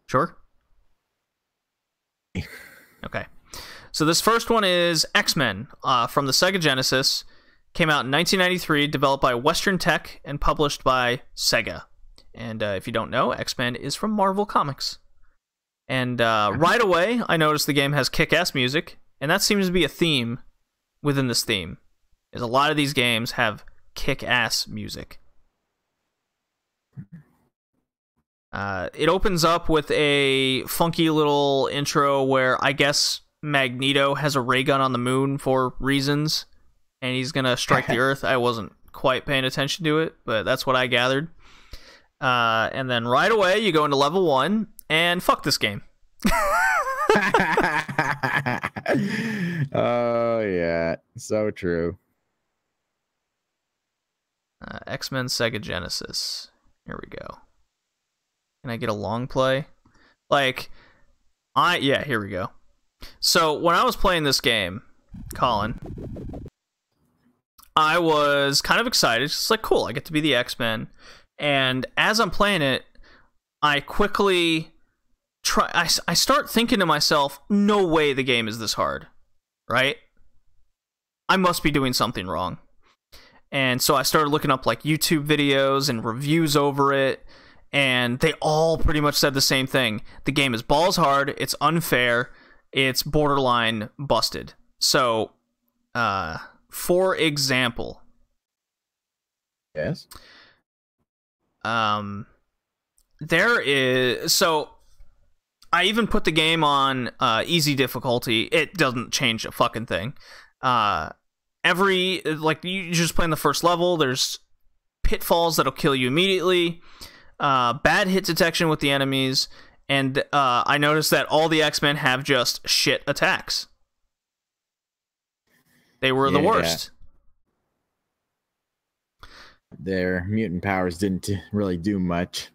Sure? Okay. So this first one is X-Men from the Sega Genesis. Came out in 1993, developed by Western Tech and published by Sega. And if you don't know, X-Men is from Marvel Comics. And right away, I noticed the game has kick-ass music, and that seems to be a theme within this theme. Is a lot of these games have kick-ass music. It opens up with a funky little intro where I guess Magneto has a ray gun on the moon for reasons, and he's gonna strike the Earth. I wasn't quite paying attention to it, but that's what I gathered. And then right away, you go into level 1, and fuck this game. Oh, yeah. So true. X-Men Sega Genesis. Here we go. Can I get a long play? Yeah, here we go. So, when I was playing this game, Colin, I was kind of excited. It's like, cool, I get to be the X-Men. And as I'm playing it, I quickly I start thinking to myself, no way the game is this hard, right? I must be doing something wrong. And so I started looking up like YouTube videos and reviews over it, and they all pretty much said the same thing. The game is balls hard, it's unfair, it's borderline busted. So, for example, yes, there is, so I even put the game on easy difficulty. It doesn't change a fucking thing. You just play in the first level, there's pitfalls that'll kill you immediately, bad hit detection with the enemies, and I noticed that all the X-Men have just shit attacks. They were the worst. Their mutant powers didn't really do much.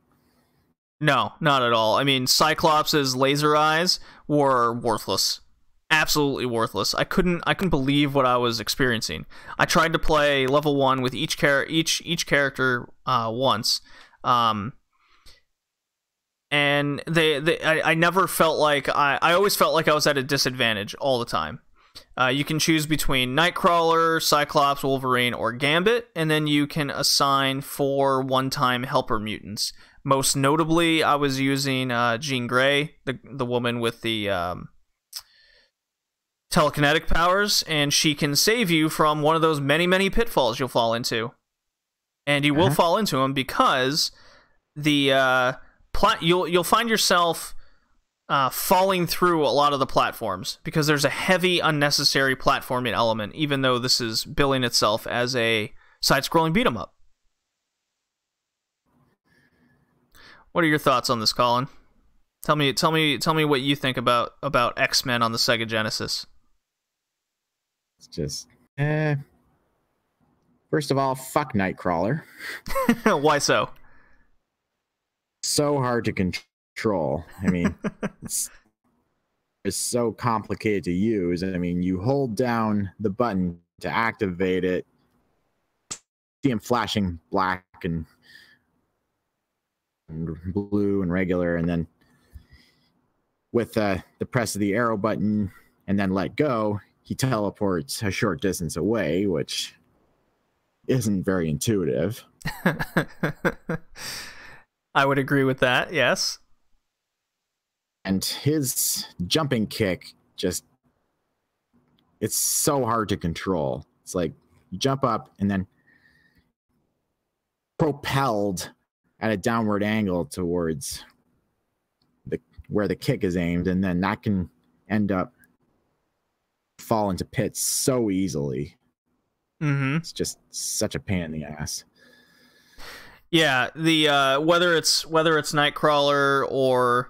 No, not at all. I mean, Cyclops' laser eyes were worthless. Absolutely worthless. I couldn't believe what I was experiencing. I tried to play level 1 with each character once, and I never felt like I always felt like I was at a disadvantage all the time. You can choose between Nightcrawler, Cyclops, Wolverine, or Gambit, and then you can assign 4 one-time helper mutants. Most notably, I was using Jean Grey, the woman with the telekinetic powers, and she can save you from one of those many pitfalls you'll fall into. And you will fall into them because the you'll find yourself falling through a lot of the platforms because there's a heavy unnecessary platforming element, even though this is billing itself as a side-scrolling beat-em-up. What are your thoughts on this, Colin? Tell me what you think about X-Men on the Sega Genesis. It's just, first of all, fuck Nightcrawler. Why so? So hard to control. I mean, it's so complicated to use. I mean, you hold down the button to activate it, see him flashing black and blue and regular, and then with the press of the arrow button and then let go, he teleports a short distance away, which isn't very intuitive. I would agree with that, yes. And his jumping kick just, it's so hard to control. It's like you jump up and then propelled at a downward angle towards where the kick is aimed, and then that can end up fall into pits so easily. It's just such a pain in the ass. Yeah, the whether it's Nightcrawler or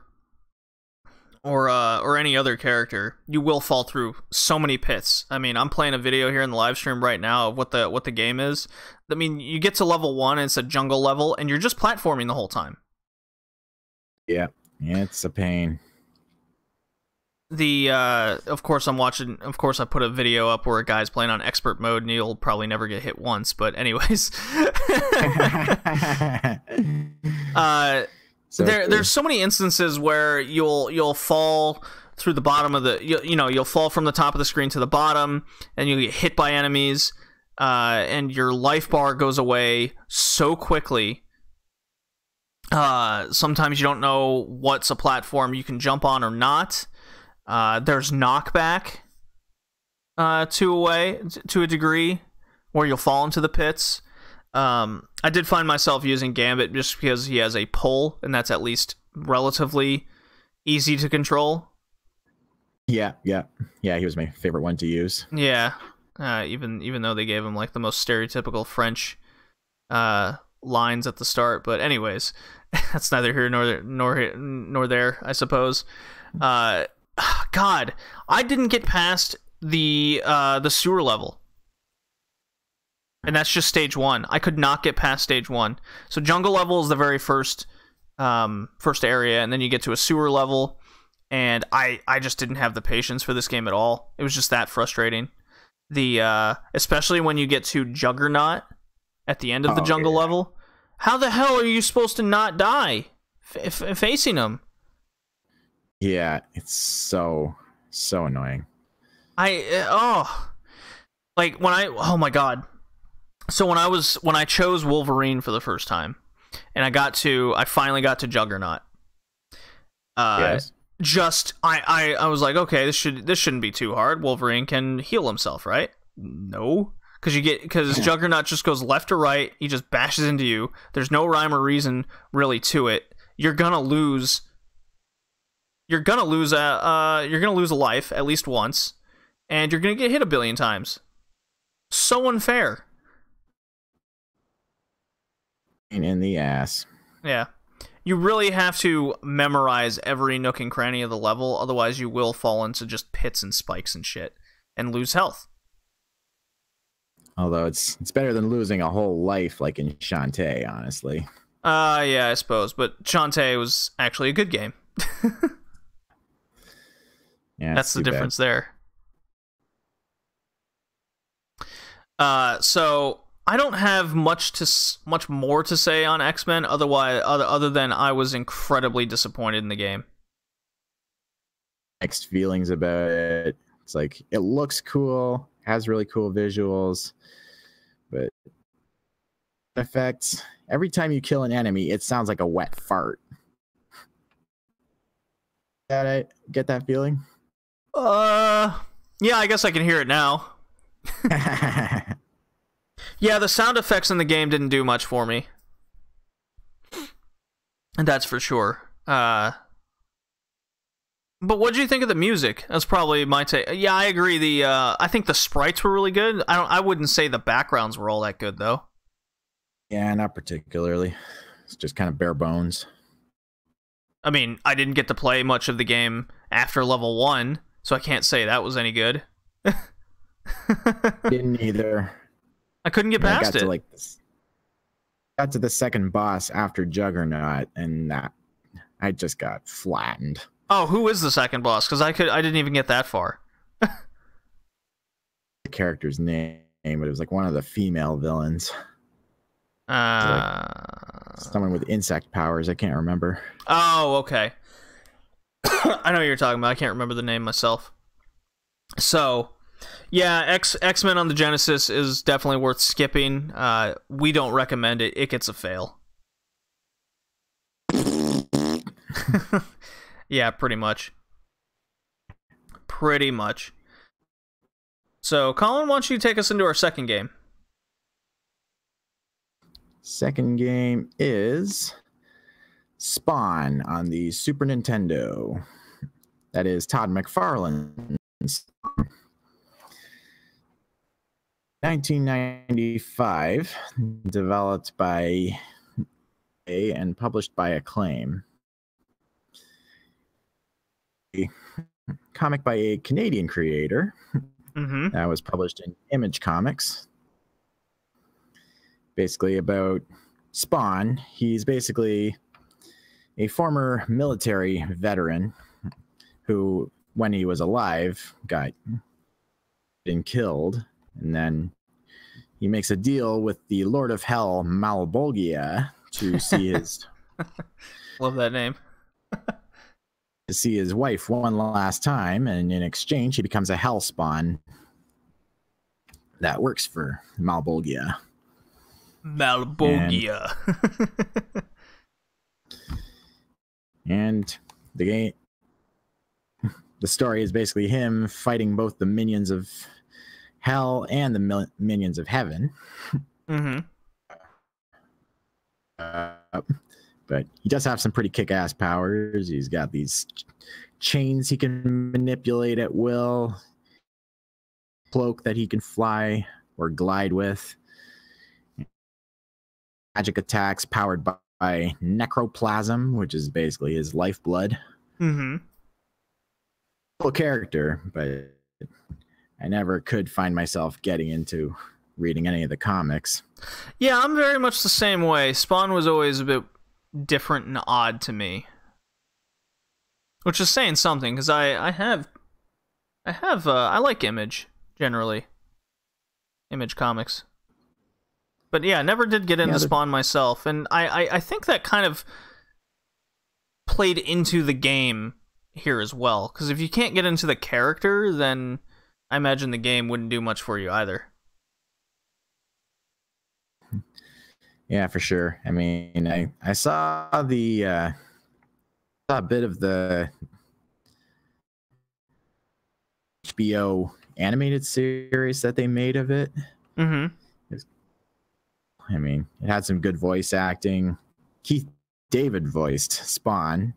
any other character, you will fall through so many pits. I mean, I'm playing a video here in the live stream right now of what the game is. I mean, you get to level 1 and it's a jungle level, and you're just platforming the whole time. Yeah, it's a pain. Of course I put a video up where a guy's playing on expert mode, and he'll probably never get hit once, but anyways. There's so many instances where you'll fall through the bottom of the you'll fall from the top of the screen to the bottom, and you'll get hit by enemies, and your life bar goes away so quickly. Sometimes you don't know what's a platform you can jump on or not. There's knockback to a degree where you'll fall into the pits. I did find myself using Gambit just because he has a pull, and that's at least relatively easy to control. Yeah, he was my favorite one to use. Yeah, even though they gave him like the most stereotypical French lines at the start, but anyways, that's neither here nor there, I suppose. God, I didn't get past the sewer level. And that's just stage 1. I could not get past stage 1. So jungle level is the very first area, and then you get to a sewer level, and I just didn't have the patience for this game at all. It was just that frustrating. especially when you get to Juggernaut at the end of the Oh, jungle yeah. level. How the hell are you supposed to not die facing him? Yeah, it's so annoying. Like oh my god. So when I chose Wolverine for the first time, and I finally got to Juggernaut. Yes. I was like, okay, this shouldn't be too hard. Wolverine can heal himself, right? No, because Juggernaut just goes left or right. He just bashes into you. There's no rhyme or reason really to it. You're gonna lose. You're gonna lose a life at least once, and you're gonna get hit a billion times. So unfair. In the ass. Yeah. You really have to memorize every nook and cranny of the level, otherwise you will fall into just pits and spikes and shit, and lose health. Although it's better than losing a whole life like in Shantae, honestly. Yeah, I suppose, but Shantae was actually a good game. Yeah, That's the difference there. So I don't have much more to say on X-Men other than I was incredibly disappointed in the game. Mixed feelings about it. It's like it looks cool, has really cool visuals, but effects. Every time you kill an enemy, it sounds like a wet fart. Get that feeling? Yeah, I guess I can hear it now. Yeah, the sound effects in the game didn't do much for me. And that's for sure. But what did you think of the music? That's probably my take. Yeah, I agree. I think the sprites were really good. I wouldn't say the backgrounds were all that good though. Yeah, not particularly. It's just kind of bare bones. I mean, I didn't get to play much of the game after level 1, so I can't say that was any good. Didn't either. I couldn't get past it. Got to the second boss after Juggernaut, and I just got flattened. Oh, who is the second boss? Because I didn't even get that far. The character's name, but it was like one of the female villains. Someone with insect powers. I can't remember. Oh, okay. I know what you're talking about. I can't remember the name myself. So, yeah, X-Men on the Genesis is definitely worth skipping. We don't recommend it. It gets a fail. Yeah, pretty much. Pretty much. So, Colin, why don't you take us into our second game? Second game is Spawn on the Super Nintendo. That is Todd McFarlane's 1995, developed by and published by Acclaim. A comic by a Canadian creator that was published in Image Comics. Basically about Spawn. He's basically a former military veteran who, when he was alive, got killed, and then he makes a deal with the Lord of Hell, Malbolgia, to see his love that name. to see his wife one last time, and in exchange, he becomes a Hell Spawn that works for Malbolgia. Malbolgia. And the story is basically him fighting both the minions of hell and the minions of heaven. But he does have some pretty kick-ass powers. He's got these chains he can manipulate at will, cloak that he can fly or glide with, magic attacks powered by necroplasm, which is basically his lifeblood. Cool character, but I never could find myself getting into reading any of the comics. Yeah, I'm very much the same way. Spawn was always a bit different and odd to me, which is saying something, because I like Image generally. Image Comics. But yeah, never did get into Spawn myself, and I think that kind of played into the game here as well, because if you can't get into the character, then I imagine the game wouldn't do much for you either. Yeah, for sure. I mean, I saw a bit of the HBO animated series that they made of it. Mm-hmm. I mean, it had some good voice acting. Keith David voiced Spawn,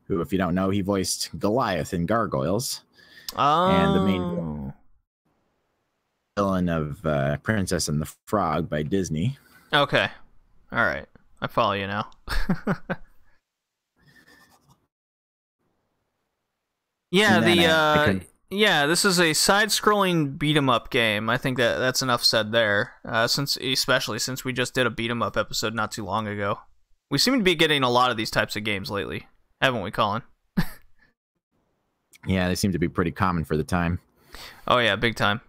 who, if you don't know, he voiced Goliath in Gargoyles. Oh. And the main villain of Princess and the Frog by Disney. Okay. All right. I follow you now. Yeah, yeah, this is a side-scrolling beat-em-up game. I think that's enough said there. Especially since we just did a beat-em-up episode not too long ago. We seem to be getting a lot of these types of games lately, haven't we, Colin? Yeah, they seem to be pretty common for the time. Oh yeah, big time.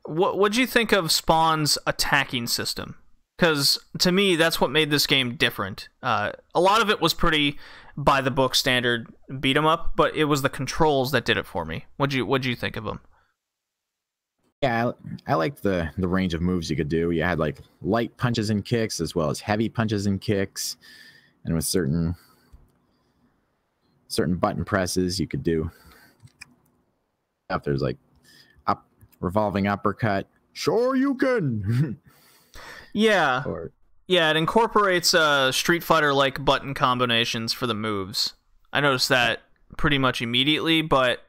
What'd you think of Spawn's attacking system? Because to me, that's what made this game different. A lot of it was pretty by the book standard beat 'em up, but it was the controls that did it for me. What'd you think of them? Yeah, I liked the range of moves you could do. You had like light punches and kicks as well as heavy punches and kicks, and with certain button presses you could do. If there's like revolving uppercut, sure you can. Yeah. Yeah, it incorporates Street Fighter-like button combinations for the moves. I noticed that pretty much immediately, but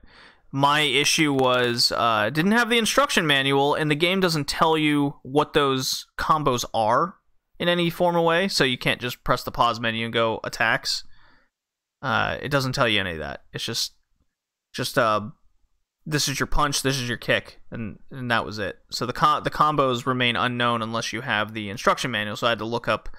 my issue was didn't have the instruction manual, and the game doesn't tell you what those combos are in any formal way, so you can't just press the pause menu and go attacks. It doesn't tell you any of that. It's just this is your punch, this is your kick, and that was it. So the combos remain unknown unless you have the instruction manual, so I had to look up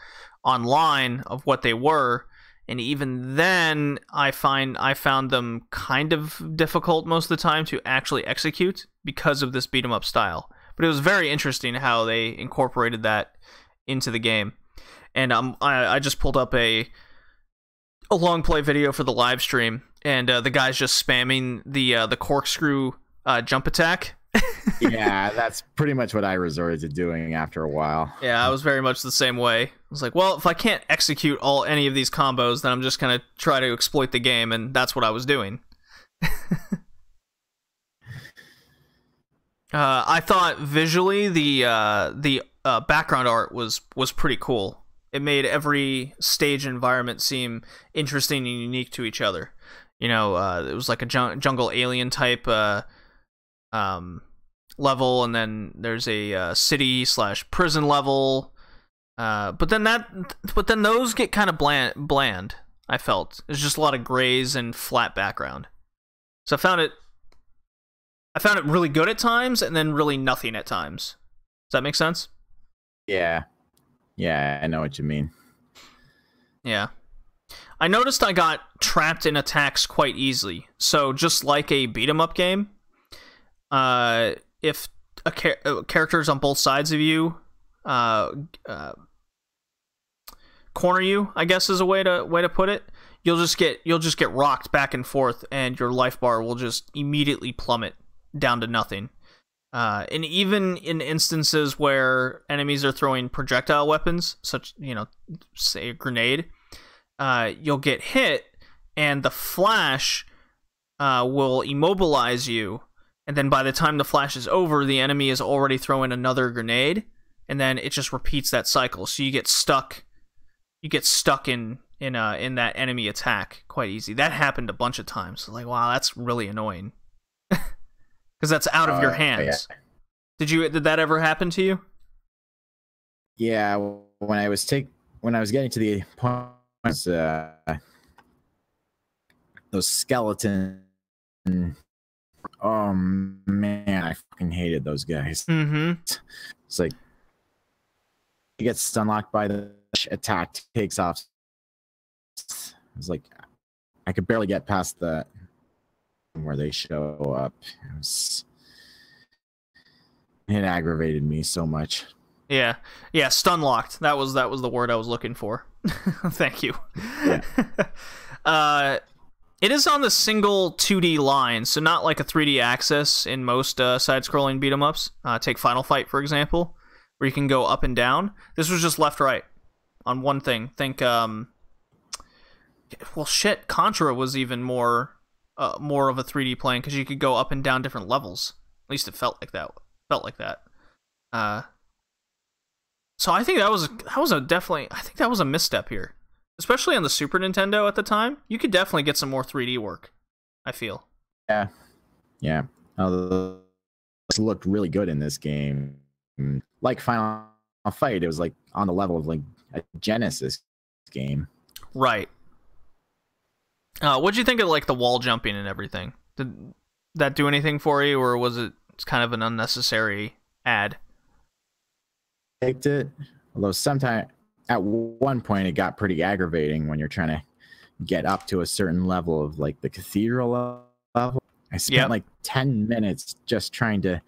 online of what they were, and even then I found them kind of difficult most of the time to actually execute because of this beat 'em up style. But it was very interesting how they incorporated that into the game. And I just pulled up a long play video for the live stream, and the guy's just spamming the corkscrew jump attack. Yeah, that's pretty much what I resorted to doing after a while. Yeah, I was very much the same way. I was like, well, if I can't execute any of these combos, then I'm just gonna try to exploit the game, and that's what I was doing. I thought visually the background art was pretty cool. It made every stage environment seem interesting and unique to each other. You know, it was like a jungle alien type level, and then there's a city/prison level. But then those get kind of bland. I felt there's just a lot of grays and flat background. So I found it really good at times, and then really nothing at times. Does that make sense? Yeah. Yeah, I know what you mean. Yeah. I noticed I got trapped in attacks quite easily. So just like a beat-em-up game, if characters on both sides of you corner you, I guess is a way to put it, you'll just get rocked back and forth, and your life bar will just immediately plummet down to nothing. And even in instances where enemies are throwing projectile weapons, such, say a grenade, you'll get hit, and the flash will immobilize you, and then by the time the flash is over, the enemy is already throwing another grenade, and then it just repeats that cycle. So you get stuck. in that enemy attack quite easy. That happened a bunch of times. Like, wow, that's really annoying. Because that's out of your hands. Yeah. Did that ever happen to you? Yeah, when I was getting to the point, those skeletons. Oh man, I fucking hated those guys. Mm-hmm. It's like he gets unlocked by the attack, takes off. It's like I could barely get past the where they show up. It aggravated me so much. Yeah, stun locked. That was the word I was looking for. Thank you. Yeah. It is on the single 2D line, so not like a 3D axis in most side-scrolling beat-em-ups. Take Final Fight, for example, where you can go up and down. This was just left-right on one thing. Think, well, shit, Contra was even more of a 3D plane because you could go up and down different levels. At least it felt like that. So I think that was a misstep here. Especially on the Super Nintendo at the time, you could definitely get some more 3D work, I feel. Yeah. This looked really good in this game. Like Final Fight, it was like on the level of like a Genesis game. Right. What'd you think of like the wall jumping and everything? Did that do anything for you, or was it kind of an unnecessary add? Liked it, although sometimes at one point it got pretty aggravating when you're trying to get up to a certain level of like the cathedral level. I spent like 10 minutes just trying to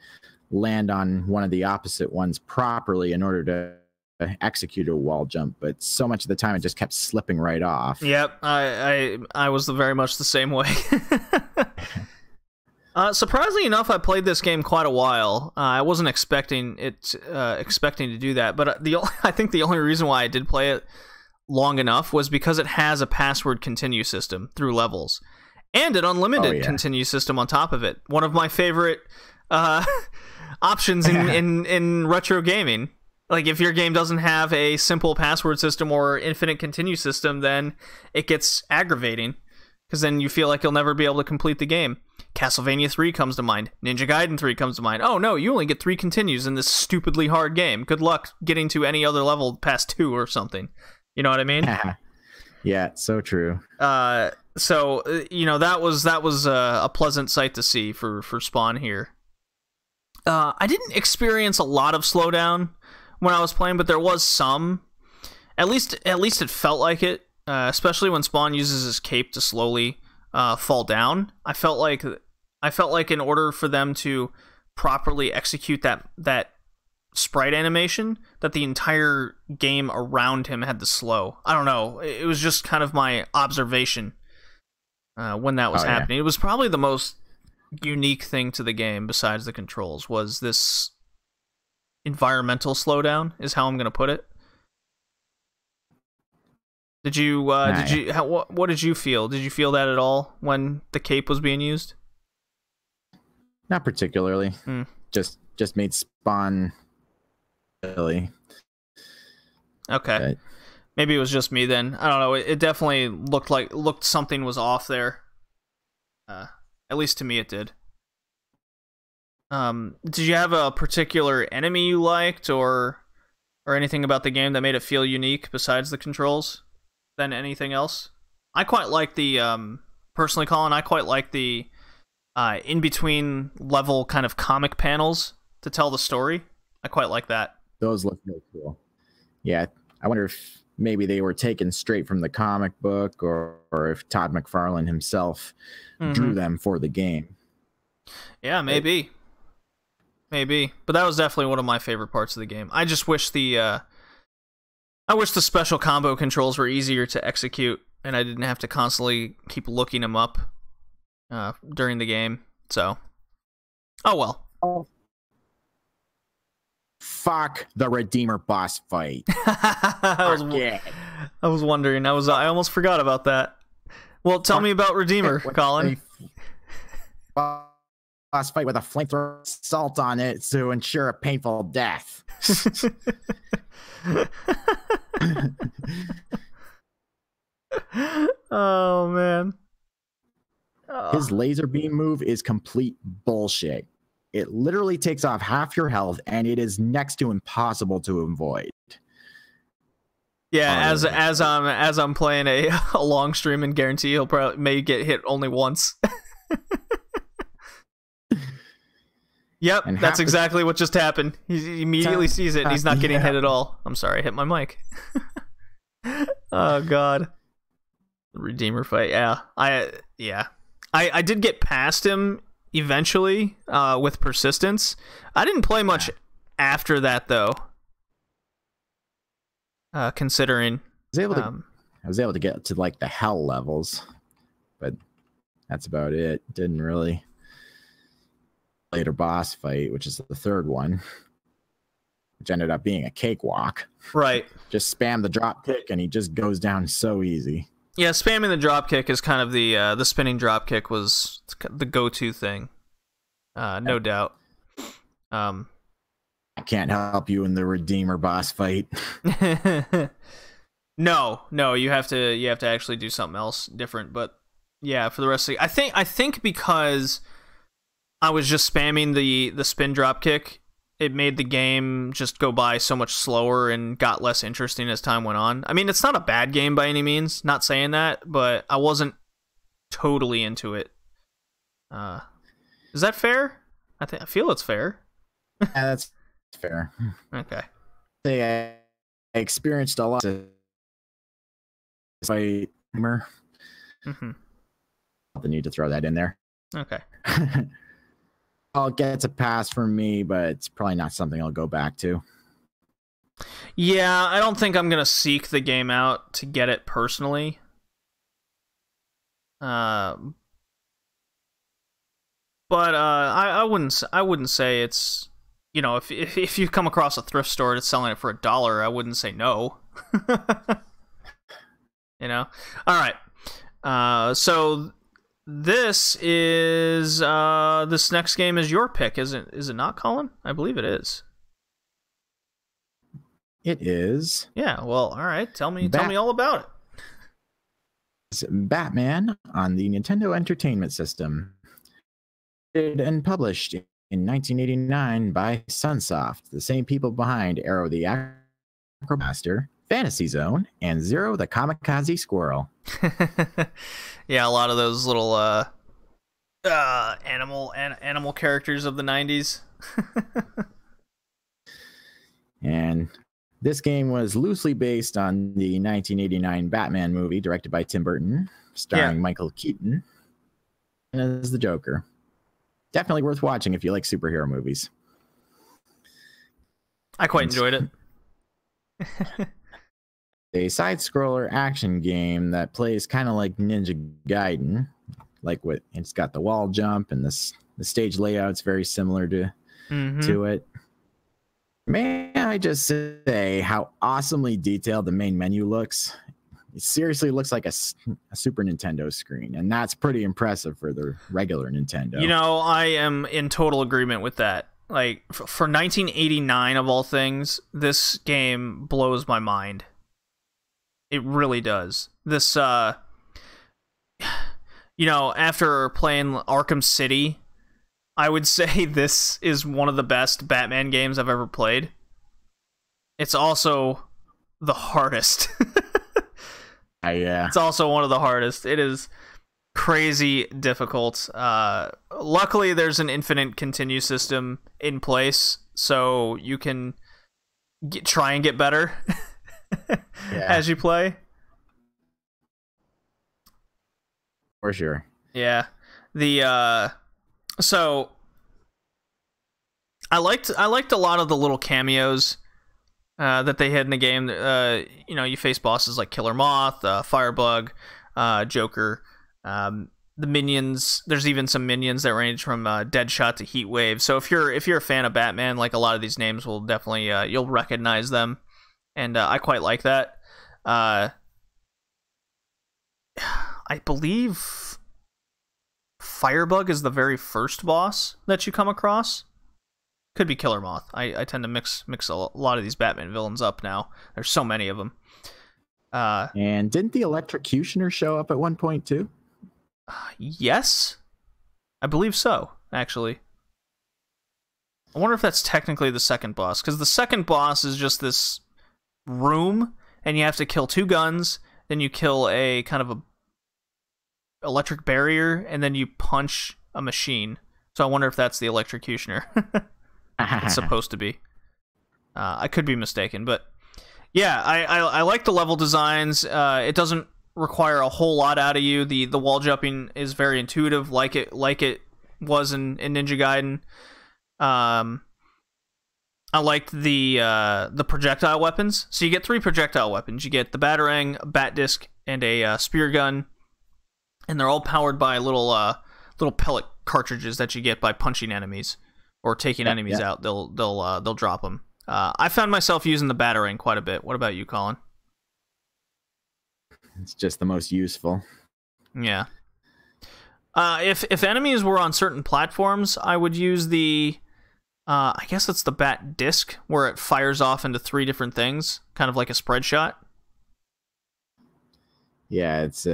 land on one of the opposite ones properly in order to execute a wall jump, but so much of the time it just kept slipping right off. Yep, I was very much the same way. Surprisingly enough, I played this game quite a while. I wasn't expecting to do that, but I think the only reason why I did play it long enough was because it has a password continue system through levels, and an unlimited continue system on top of it. One of my favorite options in retro gaming. Like, if your game doesn't have a simple password system or infinite continue system, then it gets aggravating, because then you feel like you'll never be able to complete the game. Castlevania 3 comes to mind. Ninja Gaiden 3 comes to mind. Oh no, you only get 3 continues in this stupidly hard game. Good luck getting to any other level past 2 or something. You know what I mean? Yeah, so true. So that was a pleasant sight to see for Spawn here. I didn't experience a lot of slowdown when I was playing, but there was some. At least it felt like it. Especially when Spawn uses his cape to slowly fall down. I felt like in order for them to properly execute that sprite animation, that the entire game around him had to slow. I don't know. It was just kind of my observation when that was happening. It was probably the most unique thing to the game besides the controls, was this environmental slowdown, is how I'm going to put it. What did you feel? Did you feel that at all when the cape was being used? Not particularly. Just made Spawn really. Okay. But maybe it was just me then. I don't know. It definitely looked something was off there. At least to me it did. Did you have a particular enemy you liked, or anything about the game that made it feel unique besides the controls than anything else? I quite like the personally, Colin, I quite like the in between level kind of comic panels to tell the story. I quite like that. Those look really cool. Yeah, I wonder if maybe they were taken straight from the comic book, or if Todd McFarlane himself drew them for the game. Yeah, maybe. Maybe. But that was definitely one of my favorite parts of the game. I just wish the special combo controls were easier to execute, and I didn't have to constantly keep looking them up during the game. So, oh well. Fuck the Redeemer boss fight. I was wondering. I almost forgot about that. Well, tell me about Redeemer, Colin. Boss fight with a flamethrower salt on it to ensure a painful death. Oh man. His laser beam move is complete bullshit. It literally takes off half your health, and it is next to impossible to avoid. Yeah, as I'm playing a long stream, and guarantee he'll may get hit only once. Yep, and that's exactly what just happened. He immediately sees it, and he's not getting hit at all. I'm sorry, I hit my mic. Oh god. Redeemer fight. Yeah. I did get past him eventually with persistence. I didn't play much after that though. Considering I was able to get to like the hell levels, but that's about it. Didn't really. Later boss fight, which is the third one, which ended up being a cakewalk. Right. Just spam the drop kick and he just goes down so easy. Yeah, spamming the drop kick is kind of the spinning drop kick was the go-to thing. No doubt. I can't help you in the Redeemer boss fight. No, you have to actually do something else different. But yeah, for the rest of the, I think because I was just spamming the spin drop kick, it made the game just go by so much slower and got less interesting as time went on. I mean, it's not a bad game by any means, not saying that, but I wasn't totally into it. Is that fair? I feel it's fair. Yeah, that's fair. Okay. I experienced a lot of fight. Mm-hmm. The need to throw that in there. Okay. I'll get a pass from me, but it's probably not something I'll go back to. Yeah, I don't think I'm gonna seek the game out to get it personally. But I wouldn't say it's, you know, if you come across a thrift store that's selling it for $1, I wouldn't say no. You know. All right. So this is this next game is your pick, is it not, Colin? I believe it is. It is. Yeah, well, all right. Tell me all about it. It's Batman on the Nintendo Entertainment System. And published in 1989 by Sunsoft, the same people behind Arrow the Acromaster, Fantasy Zone, and Zero the Kamikaze Squirrel. Yeah, a lot of those little animal characters of the 90s. And this game was loosely based on the 1989 Batman movie directed by Tim Burton, starring Michael Keaton as the Joker. Definitely worth watching if you like superhero movies. I quite enjoyed it. A side-scroller action game that plays kind of like Ninja Gaiden. It's got the wall jump, and the stage layout's very similar to it. May I just say how awesomely detailed the main menu looks? It seriously looks like a Super Nintendo screen, and that's pretty impressive for the regular Nintendo. You know, I am in total agreement with that. Like, for 1989 of all things, this game blows my mind. It really does. This, you know, after playing Arkham City, I would say this is one of the best Batman games I've ever played. It's also the hardest. Yeah. It's also one of the hardest. It is crazy difficult. Luckily, there's an infinite continue system in place, so you can try and get better as you play. For sure. Yeah. So I liked a lot of the little cameos that they had in the game. You know, you face bosses like Killer Moth, Firebug, Joker, the minions. There's even some minions that range from Deadshot to Heatwave. So if you're a fan of Batman, like, a lot of these names will definitely you'll recognize them, and I quite like that. I believe Firebug is the very first boss that you come across. Could be Killer Moth. I tend to mix a lot of these Batman villains up now. There's so many of them. And didn't the Electrocutioner show up at one point too? Yes, I believe so, actually. I wonder if that's technically the second boss, because the second boss is just this room, and you have to kill 2 guns, then you kill a kind of a electric barrier, and then you punch a machine. So I wonder if that's the Electrocutioner. It's supposed to be. I could be mistaken, but yeah, I like the level designs. It doesn't require a whole lot out of you. The wall jumping is very intuitive, like it was in Ninja Gaiden. I liked the projectile weapons. So you get 3 projectile weapons. You get the batarang, a bat disc, and a spear gun, and they're all powered by little pellet cartridges that you get by punching enemies or taking enemies out. They'll drop them. I found myself using the batarang quite a bit. What about you, Colin? It's just the most useful. Yeah. If enemies were on certain platforms, I would use the I guess it's the bat disc, where it fires off into 3 different things, kind of like a spread shot. Yeah, it's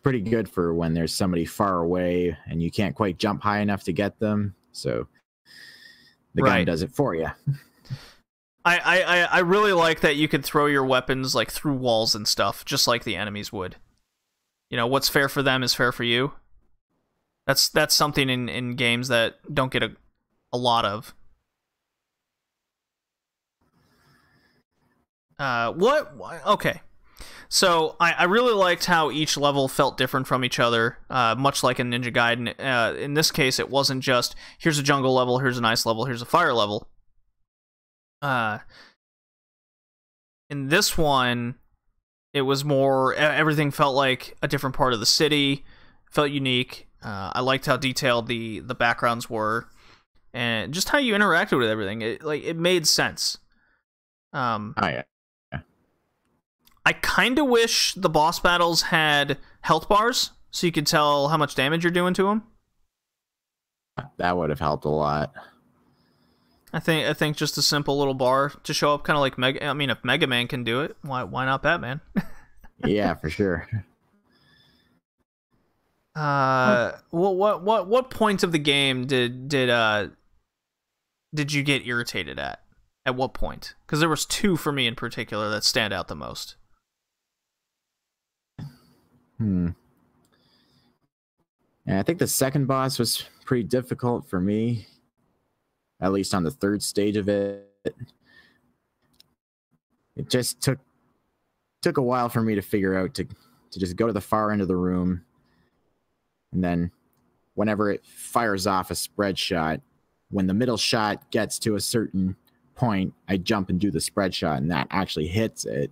pretty good for when there's somebody far away and you can't quite jump high enough to get them. So the gun does it for you. I really like that you could throw your weapons like through walls and stuff, just like the enemies would. You know, what's fair for them is fair for you. That's something in games that don't get a lot of. Okay. So I really liked how each level felt different from each other, much like in Ninja Gaiden. In this case, it wasn't just, here's a jungle level, here's an ice level, here's a fire level. In this one, it was more, everything felt like a different part of the city, felt unique. I liked how detailed the backgrounds were, and just how you interacted with everything. It made sense. Oh yeah. I kind of wish the boss battles had health bars, so you could tell how much damage you're doing to them. That would have helped a lot. I think just a simple little bar to show up, kind of like Mega. I mean, if Mega Man can do it, why not Batman? Yeah, for sure. What point of the game did you get irritated at? At what point? Because there was 2 for me in particular that stand out the most. Yeah, I think the second boss was pretty difficult for me, at least on the 3rd stage of it. It just took a while for me to figure out to just go to the far end of the room, and then whenever it fires off a spread shot, when the middle shot gets to a certain point, I jump and do the spread shot, and that actually hits it.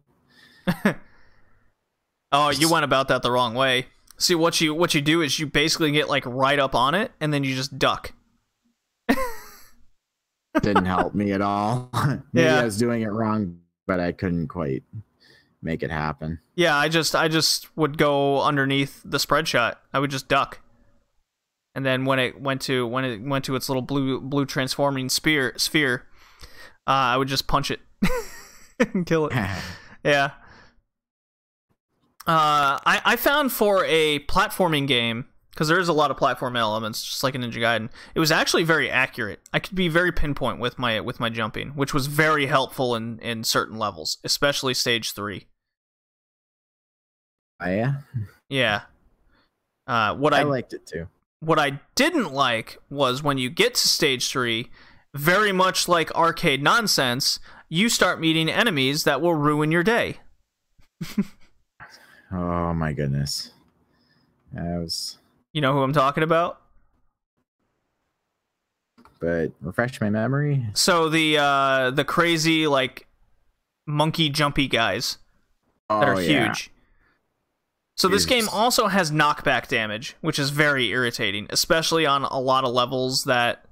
Oh, you went about that the wrong way. See, what you do is you basically get like right up on it, and then you just duck. Didn't help me at all. Maybe I was doing it wrong, but I couldn't quite make it happen. Yeah, I just would go underneath the spread shot. I would just duck, and then when it went to its little blue transforming sphere, I would just punch it and kill it. Yeah. I found for a platforming game, because there is a lot of platform elements, just like in Ninja Gaiden, it was actually very accurate. I could be very pinpoint with my jumping, which was very helpful in certain levels, especially stage 3. Oh, yeah? Yeah. I liked it too. What I didn't like was when you get to stage 3, very much like arcade nonsense, you start meeting enemies that will ruin your day. Oh my goodness. You know who I'm talking about? But refresh my memory. So the crazy like monkey jumpy guys that are huge. So this game also has knockback damage, which is very irritating, especially on a lot of levels that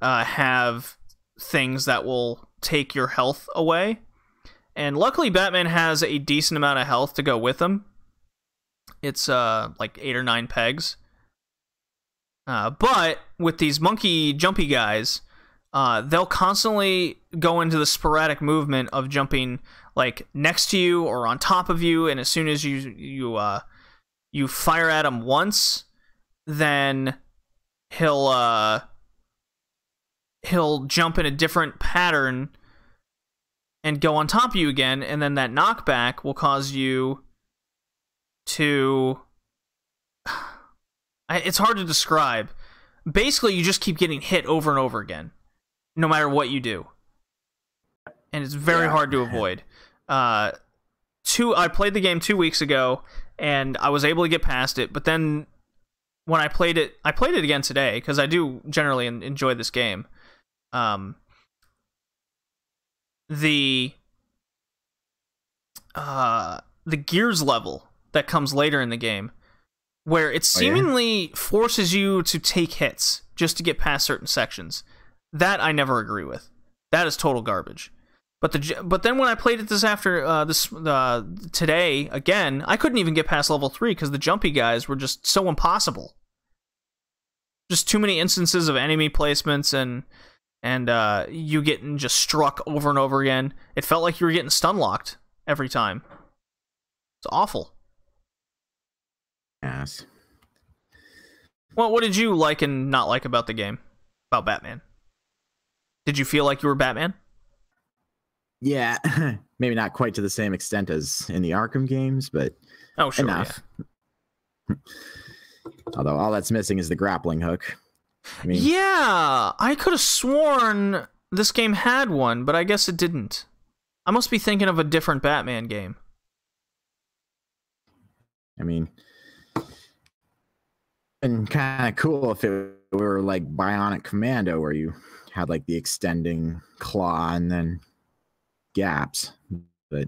have things that will take your health away. And luckily Batman has a decent amount of health to go with him. It's like 8 or 9 pegs. But with these monkey jumpy guys, they'll constantly go into the sporadic movement of jumping like next to you or on top of you, and as soon as you fire at him once, then he'll jump in a different pattern and go on top of you again, and then that knockback will cause you to... It's hard to describe. Basically, you just keep getting hit over and over again, no matter what you do. And it's very hard to avoid. I played the game 2 weeks ago, and I was able to get past it, but then when I played it again today because I do generally enjoy this game. The Gears level that comes later in the game, where it seemingly forces you to take hits just to get past certain sections. That I never agree with. That is total garbage. But then when I played it today again, I couldn't even get past level 3 because the jumpy guys were just so impossible. Just too many instances of enemy placements and you getting just struck over and over again. It felt like you were getting stun locked every time. It's awful. Yes. Well, what did you like and not like about the game? About Batman? Did you feel like you were Batman? Yeah, maybe not quite to the same extent as in the Arkham games, but sure, enough. Yeah. Although all that's missing is the grappling hook. I mean, yeah, I could have sworn this game had one, but I guess it didn't. I must be thinking of a different Batman game. I mean, and kind of cool if it were like Bionic Commando, where you had like the extending claw and then gaps, but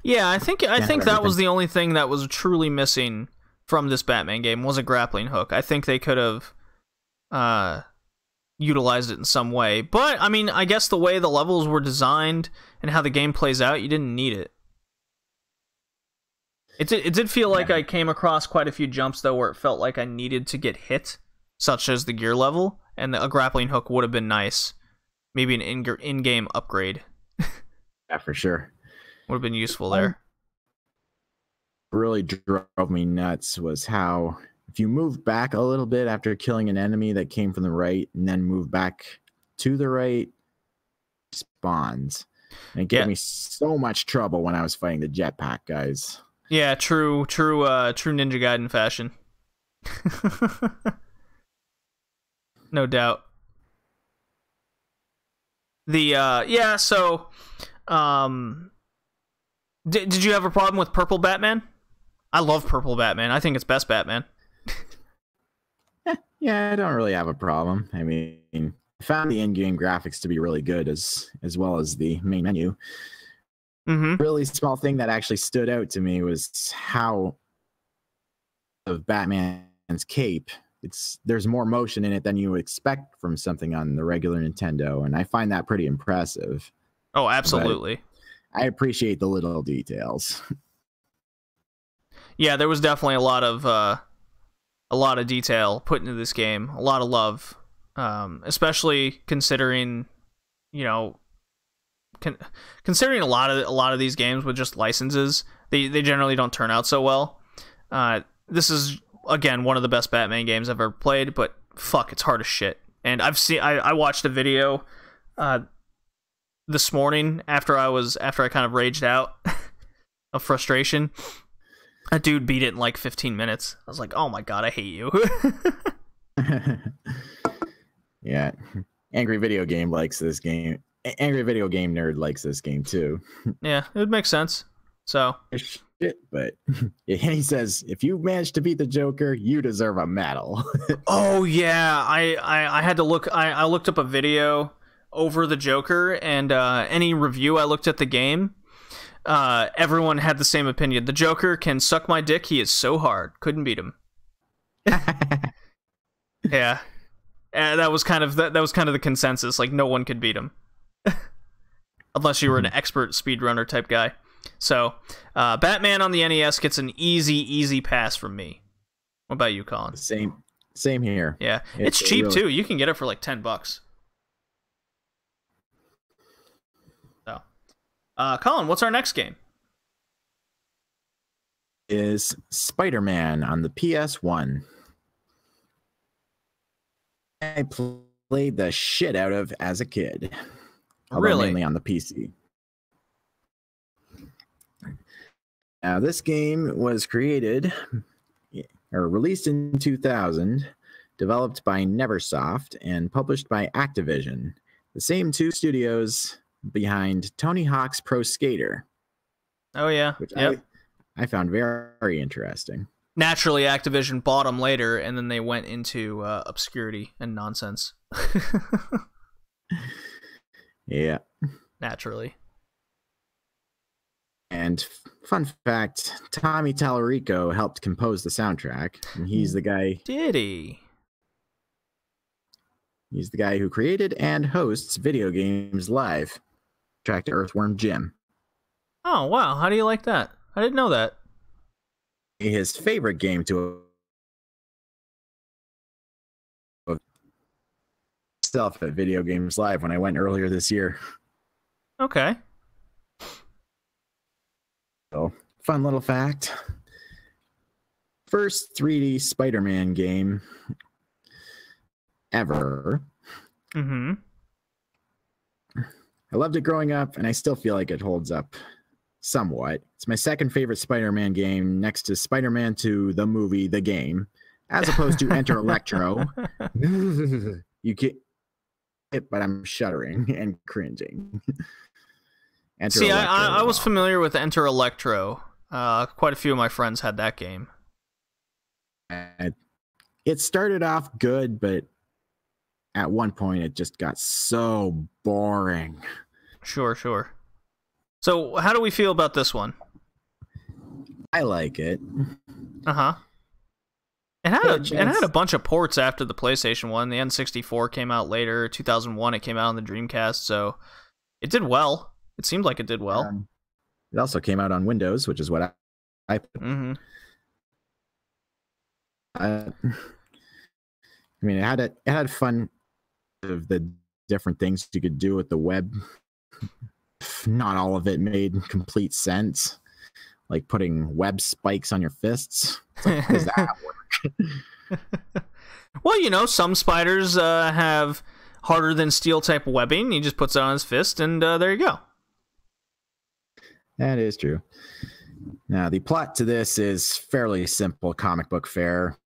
yeah, I think that was the only thing that was truly missing from this Batman game was a grappling hook. I think they could have utilized it in some way, but I mean, I guess the way the levels were designed and how the game plays out, you didn't need it. It did feel like I came across quite a few jumps though where it felt like I needed to get hit, such as the gear level, and a grappling hook would have been nice. Maybe an in-game upgrade. Yeah, for sure. Would have been useful there. What really drove me nuts was how if you move back a little bit after killing an enemy that came from the right and then move back to the right, spawns. And it gave me so much trouble when I was fighting the jetpack guys. Yeah, true Ninja Gaiden fashion. No doubt. So did you have a problem with purple Batman? I love purple Batman. I think it's best Batman. Yeah, I don't really have a problem. I mean, I found the in-game graphics to be really good as well as the main menu. Mm-hmm. Really small thing that actually stood out to me was how of Batman's cape. There's more motion in it than you would expect from something on the regular Nintendo, and I find that pretty impressive. Oh, absolutely. But I appreciate the little details. Yeah, there was definitely a lot of detail put into this game, a lot of love, especially considering, considering a lot of these games with just licenses, they generally don't turn out so well. This is again one of the best Batman games I've ever played, but fuck, it's hard as shit. And I watched a video this morning after I kind of raged out of frustration. A dude beat it in like 15 minutes. I was like, oh my god, I hate you. Yeah. Angry Video Game likes this game. Angry Video Game Nerd likes this game too. Yeah, it would make sense. So shit, but he says if you manage to beat the Joker, you deserve a medal. Oh yeah, I had to look. I looked up a video over the Joker, and any review I looked at the game, everyone had the same opinion. The Joker can suck my dick. He is so hard. Couldn't beat him. Yeah, that was kind of the consensus. Like no one could beat him, unless you were an expert speedrunner type guy. So, Batman on the NES gets an easy pass from me. What about you, Colin? Same here. Yeah, it's cheap too. You can get it for like $10. So, Colin, what's our next game? Is Spider-Man on the PS1. I played the shit out of as a kid. Really? Mainly on the PC. Now, this game was created or released in 2000, developed by Neversoft, and published by Activision, the same two studios behind Tony Hawk's Pro Skater. Oh, yeah. Which I found very interesting. Naturally, Activision bought them later, and then they went into obscurity and nonsense. Yeah. Naturally. And fun fact, Tommy Tallarico helped compose the soundtrack, and he's the guy. Did he? He's the guy who created and hosts Video Games Live, track to Earthworm Jim. Oh, wow. How do you like that? I didn't know that. His favorite game to stuff at Video Games Live when I went earlier this year. Okay. So, fun little fact. First 3D Spider-Man game ever. Mm-hmm. I loved it growing up, and I still feel like it holds up somewhat. It's my second favorite Spider-Man game, next to Spider-Man 2, the movie, the game, as opposed to Enter Electro. You get it, but I'm shuddering and cringing. See, I was familiar with Enter Electro. Quite a few of my friends had that game. It started off good, but at one point it just got so boring. Sure. So, how do we feel about this one? I like it. Uh-huh. It had a bunch of ports after the PlayStation 1. The N64 came out later. 2001, it came out on the Dreamcast, so it did well. It seemed like it did well. It also came out on Windows, which is what I Mm-hmm. I mean, it had fun of the different things you could do with the web. Not all of it made complete sense, like putting web spikes on your fists. It's like, how does that work? Well, some spiders have harder than steel type webbing. He just puts it on his fist, and there you go. That is true. Now, the plot to this is fairly simple comic book fare.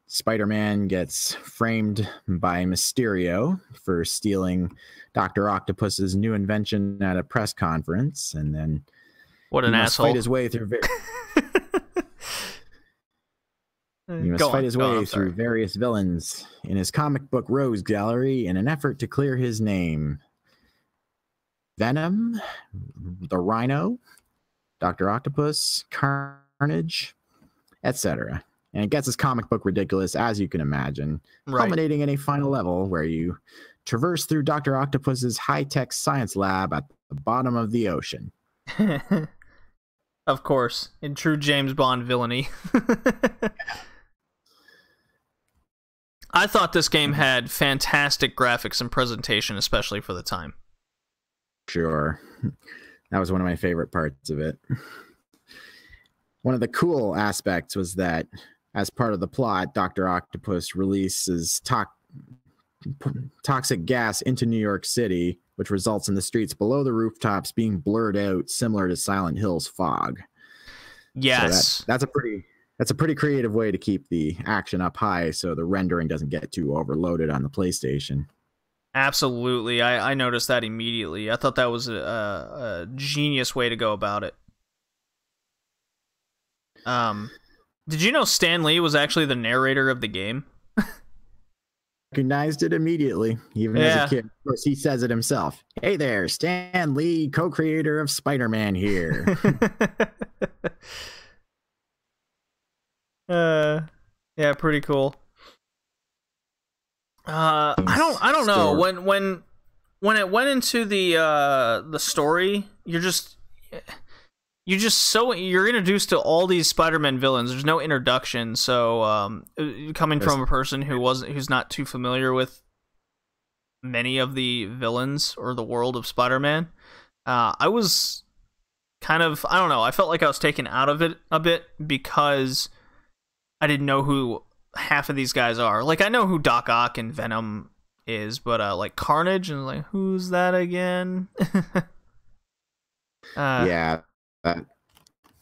Spider-Man gets framed by Mysterio for stealing Dr. Octopus's new invention at a press conference, and then what an asshole. Fight his way through he must fight his way through various villains in his comic book Rose Gallery in an effort to clear his name. Venom, the Rhino, Dr. Octopus, Carnage, etc. And it gets his comic book ridiculous, as you can imagine, culminating in a final level where you traverse through Dr. Octopus's high-tech science lab at the bottom of the ocean. Of course, in true James Bond villainy. I thought this game had fantastic graphics and presentation, especially for the time. Sure. That was one of my favorite parts of it. One of the cool aspects was that as part of the plot, Dr. Octopus releases toxic gas into New York City, which results in the streets below the rooftops being blurred out, similar to Silent Hill's fog. Yes. So that's a pretty creative way to keep the action up high so the rendering doesn't get too overloaded on the PlayStation. Absolutely. I noticed that immediately. I thought that was a genius way to go about it. Did you know Stan Lee was actually the narrator of the game? Recognized it immediately, even as a kid. Of course, he says it himself. Hey there, Stan Lee, co-creator of Spider-Man here. Yeah, pretty cool. I don't know. When it went into the story, you're introduced to all these Spider-Man villains. There's no introduction, so coming from a person who's not too familiar with many of the villains or the world of Spider-Man, I was kind of, I don't know, I felt like I was taken out of it a bit because I didn't know who half of these guys are. Like, I know who Doc Ock and Venom is, but like Carnage, and like, who's that again? Yeah.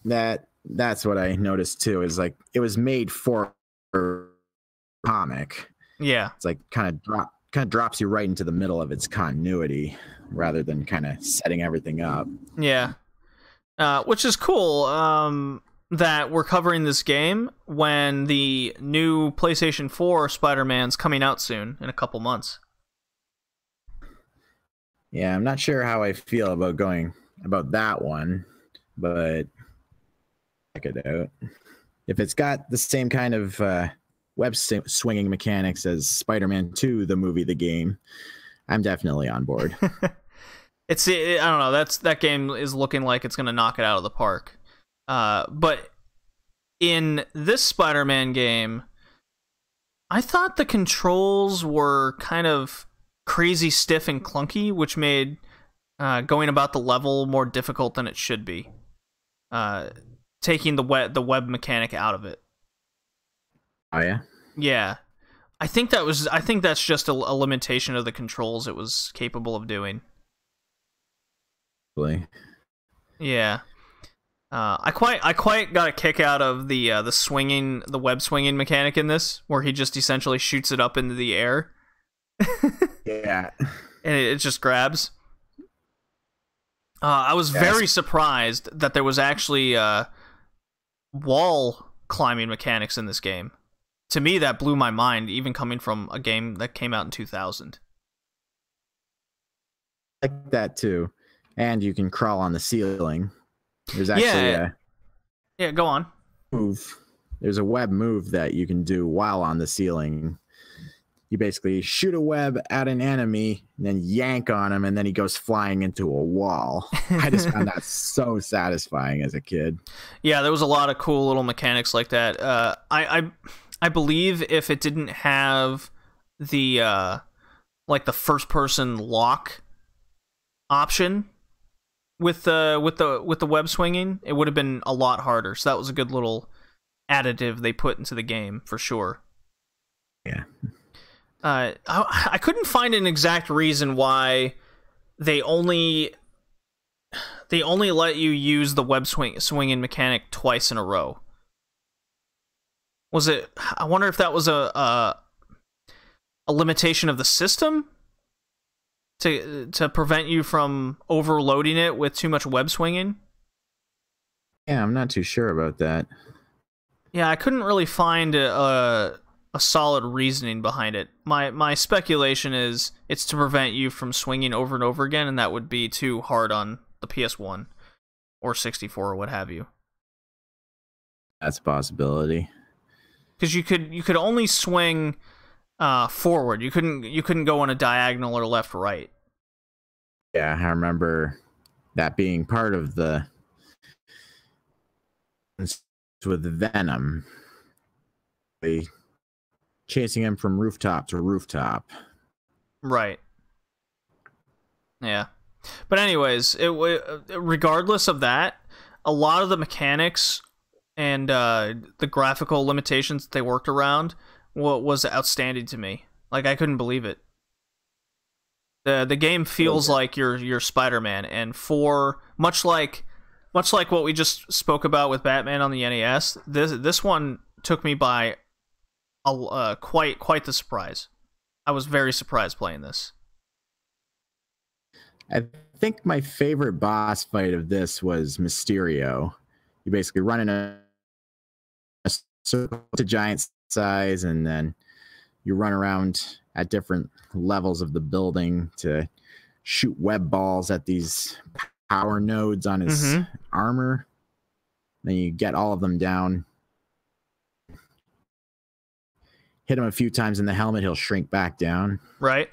That's what I noticed too, is like it was made for a comic. Yeah. It's like kind of drops you right into the middle of its continuity rather than kind of setting everything up. Yeah. Which is cool. that we're covering this game when the new PlayStation 4 Spider-Man's coming out soon in a couple months. Yeah, I'm not sure how I feel about that one, but check it out. If it's got the same kind of web swinging mechanics as Spider-Man 2, the movie, the game, I'm definitely on board. I don't know. That game is looking like it's gonna knock it out of the park. But in this Spider-Man game, I thought the controls were kind of crazy stiff and clunky, which made going about the level more difficult than it should be. Taking the web mechanic out of it. Oh yeah? Yeah. I think that's just a limitation of the controls it was capable of doing. Really? Yeah. I quite got a kick out of the web swinging mechanic in this, where he just essentially shoots it up into the air. Yeah. And it just grabs. I was very surprised that there was actually wall climbing mechanics in this game. To me, that blew my mind, even coming from a game that came out in 2000. Like that too. And you can crawl on the ceiling. There's actually yeah, go on. Move. There's a web move that you can do while on the ceiling. You basically shoot a web at an enemy, and then yank on him, and then he goes flying into a wall. I just found that so satisfying as a kid. Yeah, there was a lot of cool little mechanics like that. I believe if it didn't have the like the first person lock option with the web swinging, it would have been a lot harder. So that was a good little additive they put into the game for sure. Yeah. I couldn't find an exact reason why they only let you use the web swinging mechanic twice in a row. Was it? I wonder if that was a limitation of the system to prevent you from overloading it with too much web swinging. Yeah, I'm not too sure about that. Yeah, I couldn't really find a solid reasoning behind it. My speculation is it's to prevent you from swinging over and over again, and that would be too hard on the PS1 or 64 or what have you. That's a possibility. Because you could only swing forward. You couldn't go on a diagonal or left right. Yeah, I remember that being part of the with Venom. They chasing him from rooftop to rooftop. Right. Yeah. But anyways, regardless of that, a lot of the mechanics and the graphical limitations that they worked around was outstanding to me. Like, I couldn't believe it. The game feels like you're Spider-Man, and for much like what we just spoke about with Batman on the NES, this one took me by quite the surprise. I was very surprised playing this. I think my favorite boss fight of this was Mysterio. You basically run in a circle to giant size, and then you run around at different levels of the building to shoot web balls at these power nodes on his armor. Then you get all of them down. Hit him a few times in the helmet, he'll shrink back down. Right.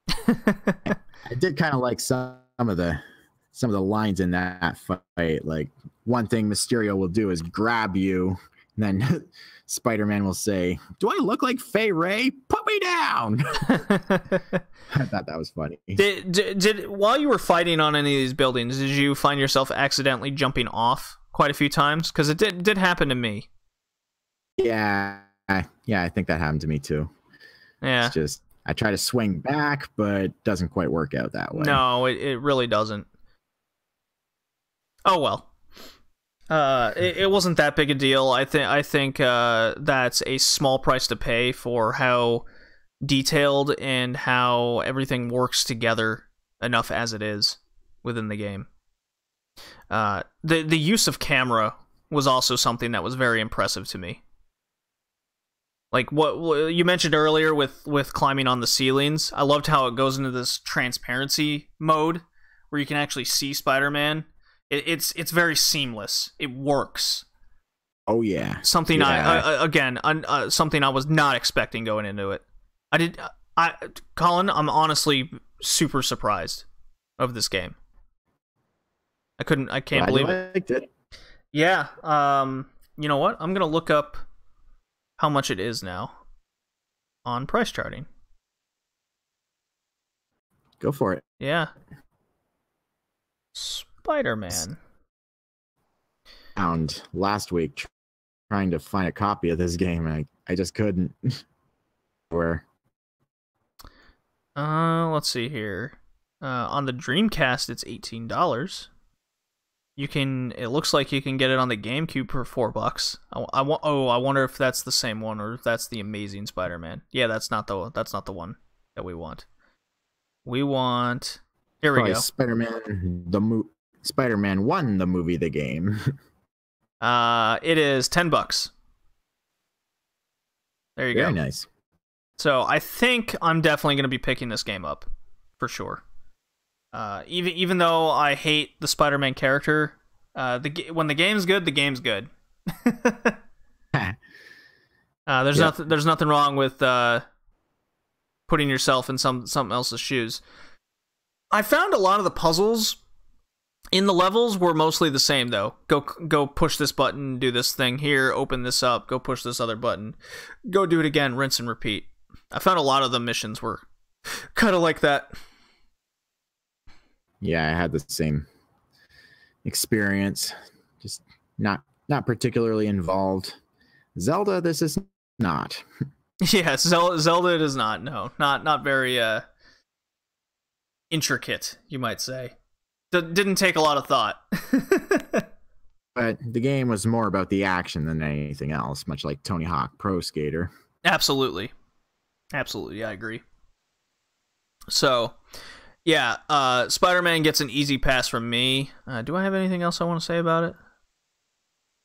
I did kind of like some of the lines in that fight. Like, one thing Mysterio will do is grab you, and then Spider-Man will say, "Do I look like Fay Ray? Put me down." I thought that was funny. Did while you were fighting on any of these buildings, did you find yourself accidentally jumping off quite a few times? Because it did happen to me. Yeah, I think that happened to me too. Yeah. It's just I try to swing back, but it doesn't quite work out that way. No, it really doesn't. Oh well. It wasn't that big a deal. I think that's a small price to pay for how detailed and how everything works together enough as it is within the game. The use of camera was also something that was very impressive to me. Like what you mentioned earlier with climbing on the ceilings. I loved how it goes into this transparency mode where you can actually see Spider-Man. It's very seamless. It works. Oh yeah. Something something I was not expecting going into it. Colin, I'm honestly super surprised of this game. I can't believe it. Liked it. Yeah. You know what? I'm gonna look up how much it is now on price charting. Go for it. Yeah. Spider-Man. Found last week trying to find a copy of this game, and I just couldn't. Where? Let's see here. On the Dreamcast, it's $18. It looks like you can get it on the GameCube for $4. I wonder if that's the same one or if that's the Amazing Spider-Man. Yeah, that's not the one that we want. We want. Here we go. Spider-Man Spider-Man 1, the movie, the game. It is $10. There you go. Very nice. So I think I'm definitely going to be picking this game up for sure. Even though I hate the Spider-Man character, when the game's good, the game's good. There's nothing wrong with putting yourself in something else's shoes. I found a lot of the puzzles in the levels were mostly the same though. Go push this button, do this thing here, open this up, go push this other button, go do it again, rinse and repeat. I found a lot of the missions were kind of like that. Yeah, I had the same experience. Just not particularly involved. Zelda, this is not. Yeah, Zelda it is not. No, not very intricate, you might say. Didn't take a lot of thought. But the game was more about the action than anything else, much like Tony Hawk Pro Skater. Absolutely, I agree. So. Yeah, Spider-Man gets an easy pass from me. Do I have anything else I want to say about it?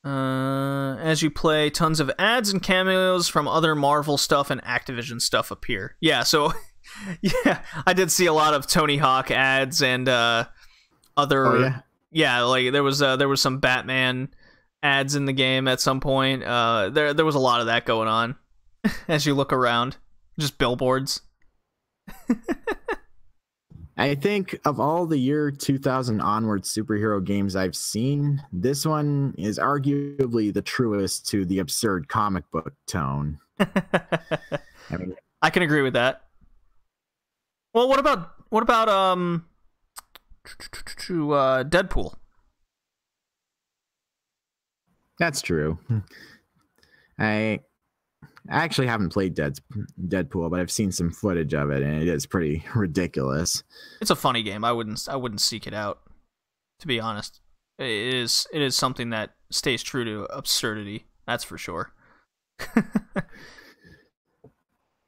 As you play, tons of ads and cameos from other Marvel stuff and Activision stuff appear. Yeah, so yeah, I did see a lot of Tony Hawk ads and other. Oh, yeah? Yeah, like there was some Batman ads in the game at some point. There was a lot of that going on as you look around, just billboards. I think of all the year 2000 onward superhero games I've seen, this one is arguably the truest to the absurd comic book tone. I mean, I can agree with that. Well, what about Deadpool? That's true. I actually haven't played Deadpool, but I've seen some footage of it, and it is pretty ridiculous. It's a funny game. I wouldn't seek it out, to be honest. It is something that stays true to absurdity. That's for sure.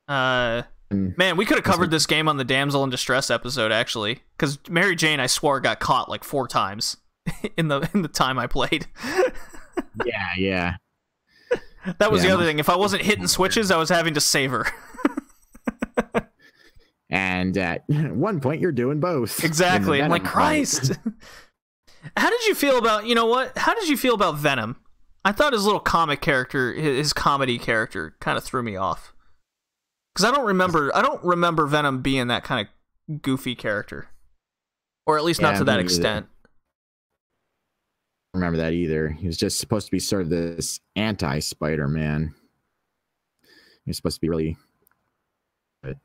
Man, we could have covered this game on the Damsel in Distress episode, actually, because Mary Jane, I swore, got caught like 4 times in the time I played. Yeah. That was the other thing. If I wasn't hitting switches, I was having to save her. And at one point, you're doing both. Exactly. I'm like, Christ. How did you feel about, you know what? How did you feel about Venom? I thought his little comic character, his comedy character, kind of threw me off. Because I don't remember Venom being that kind of goofy character. Or at least not to that extent. Remember that either. He was just supposed to be sort of this anti-Spider-Man. He was supposed to be really good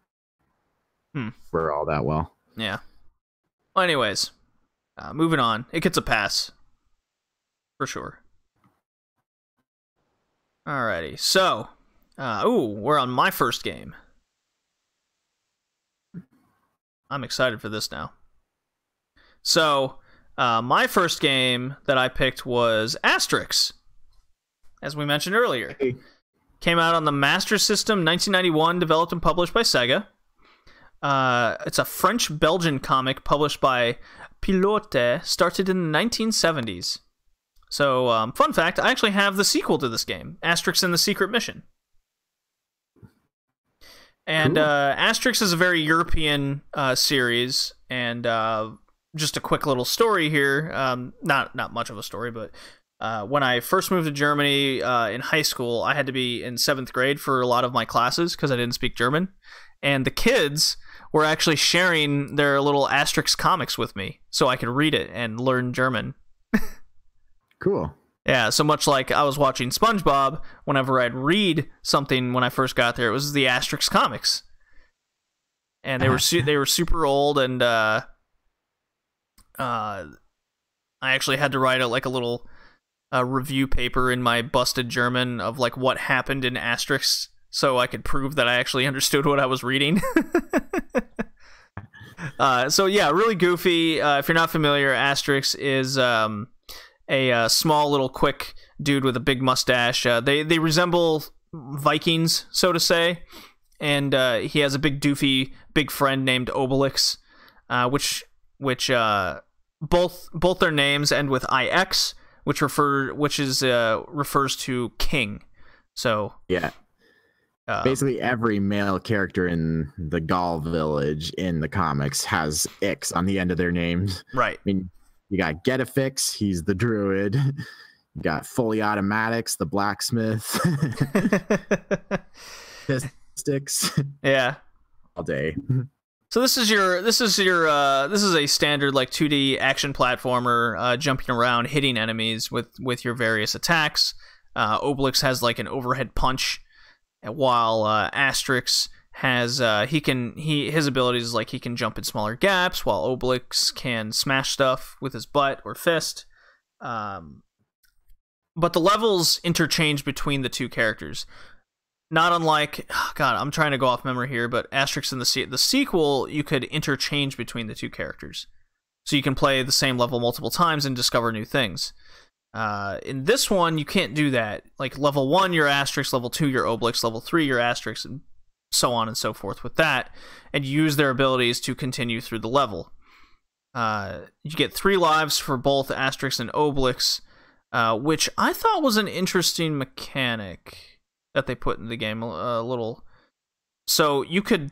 for all that well. Yeah. Well, anyways, moving on. It gets a pass. For sure. Alrighty. So, we're on my first game. I'm excited for this now. So, my first game that I picked was Asterix, as we mentioned earlier. Came out on the Master System, 1991, developed and published by Sega. It's a French-Belgian comic published by Pilote, started in the 1970s. So, fun fact, I actually have the sequel to this game, Asterix and the Secret Mission. And Cool. Asterix is a very European series, and just a quick little story here. Not much of a story, but when I first moved to Germany in high school, I had to be in 7th grade for a lot of my classes because I didn't speak German. And the kids were actually sharing their little Asterix comics with me so I could read it and learn German. Cool. Yeah, so much like I was watching SpongeBob, whenever I'd read something when I first got there, it was the Asterix comics. And they were they were super old, and I actually had to write a little review paper in my busted German of like what happened in Asterix, so I could prove that I actually understood what I was reading. So yeah, really goofy. If you're not familiar, Asterix is a small little quick dude with a big mustache. They resemble Vikings, so to say, and he has a big doofy big friend named Obelix, which both their names end with IX, which refers to king. So yeah. Basically, every male character in the Gaul village in the comics has X on the end of their names. Right. I mean, you got Getafix, he's the druid. You got Fully Automatics, the blacksmith. Sticks. Yeah. All day. So this is a standard like 2D action platformer, jumping around, hitting enemies with your various attacks. Obelix has like an overhead punch, while Asterix has his abilities is like he can jump in smaller gaps, while Obelix can smash stuff with his butt or fist. But the levels interchange between the two characters. Not unlike, God, I'm trying to go off memory here, but Asterix in the sequel, you could interchange between the two characters. So you can play the same level multiple times and discover new things. In this one, you can't do that. Like, level 1, you're Asterix, level 2, you're Obelix, level 3, you're Asterix, and so on and so forth with that. And you use their abilities to continue through the level. You get 3 lives for both Asterix and Obelix, which I thought was an interesting mechanic that they put in the game a little. So you could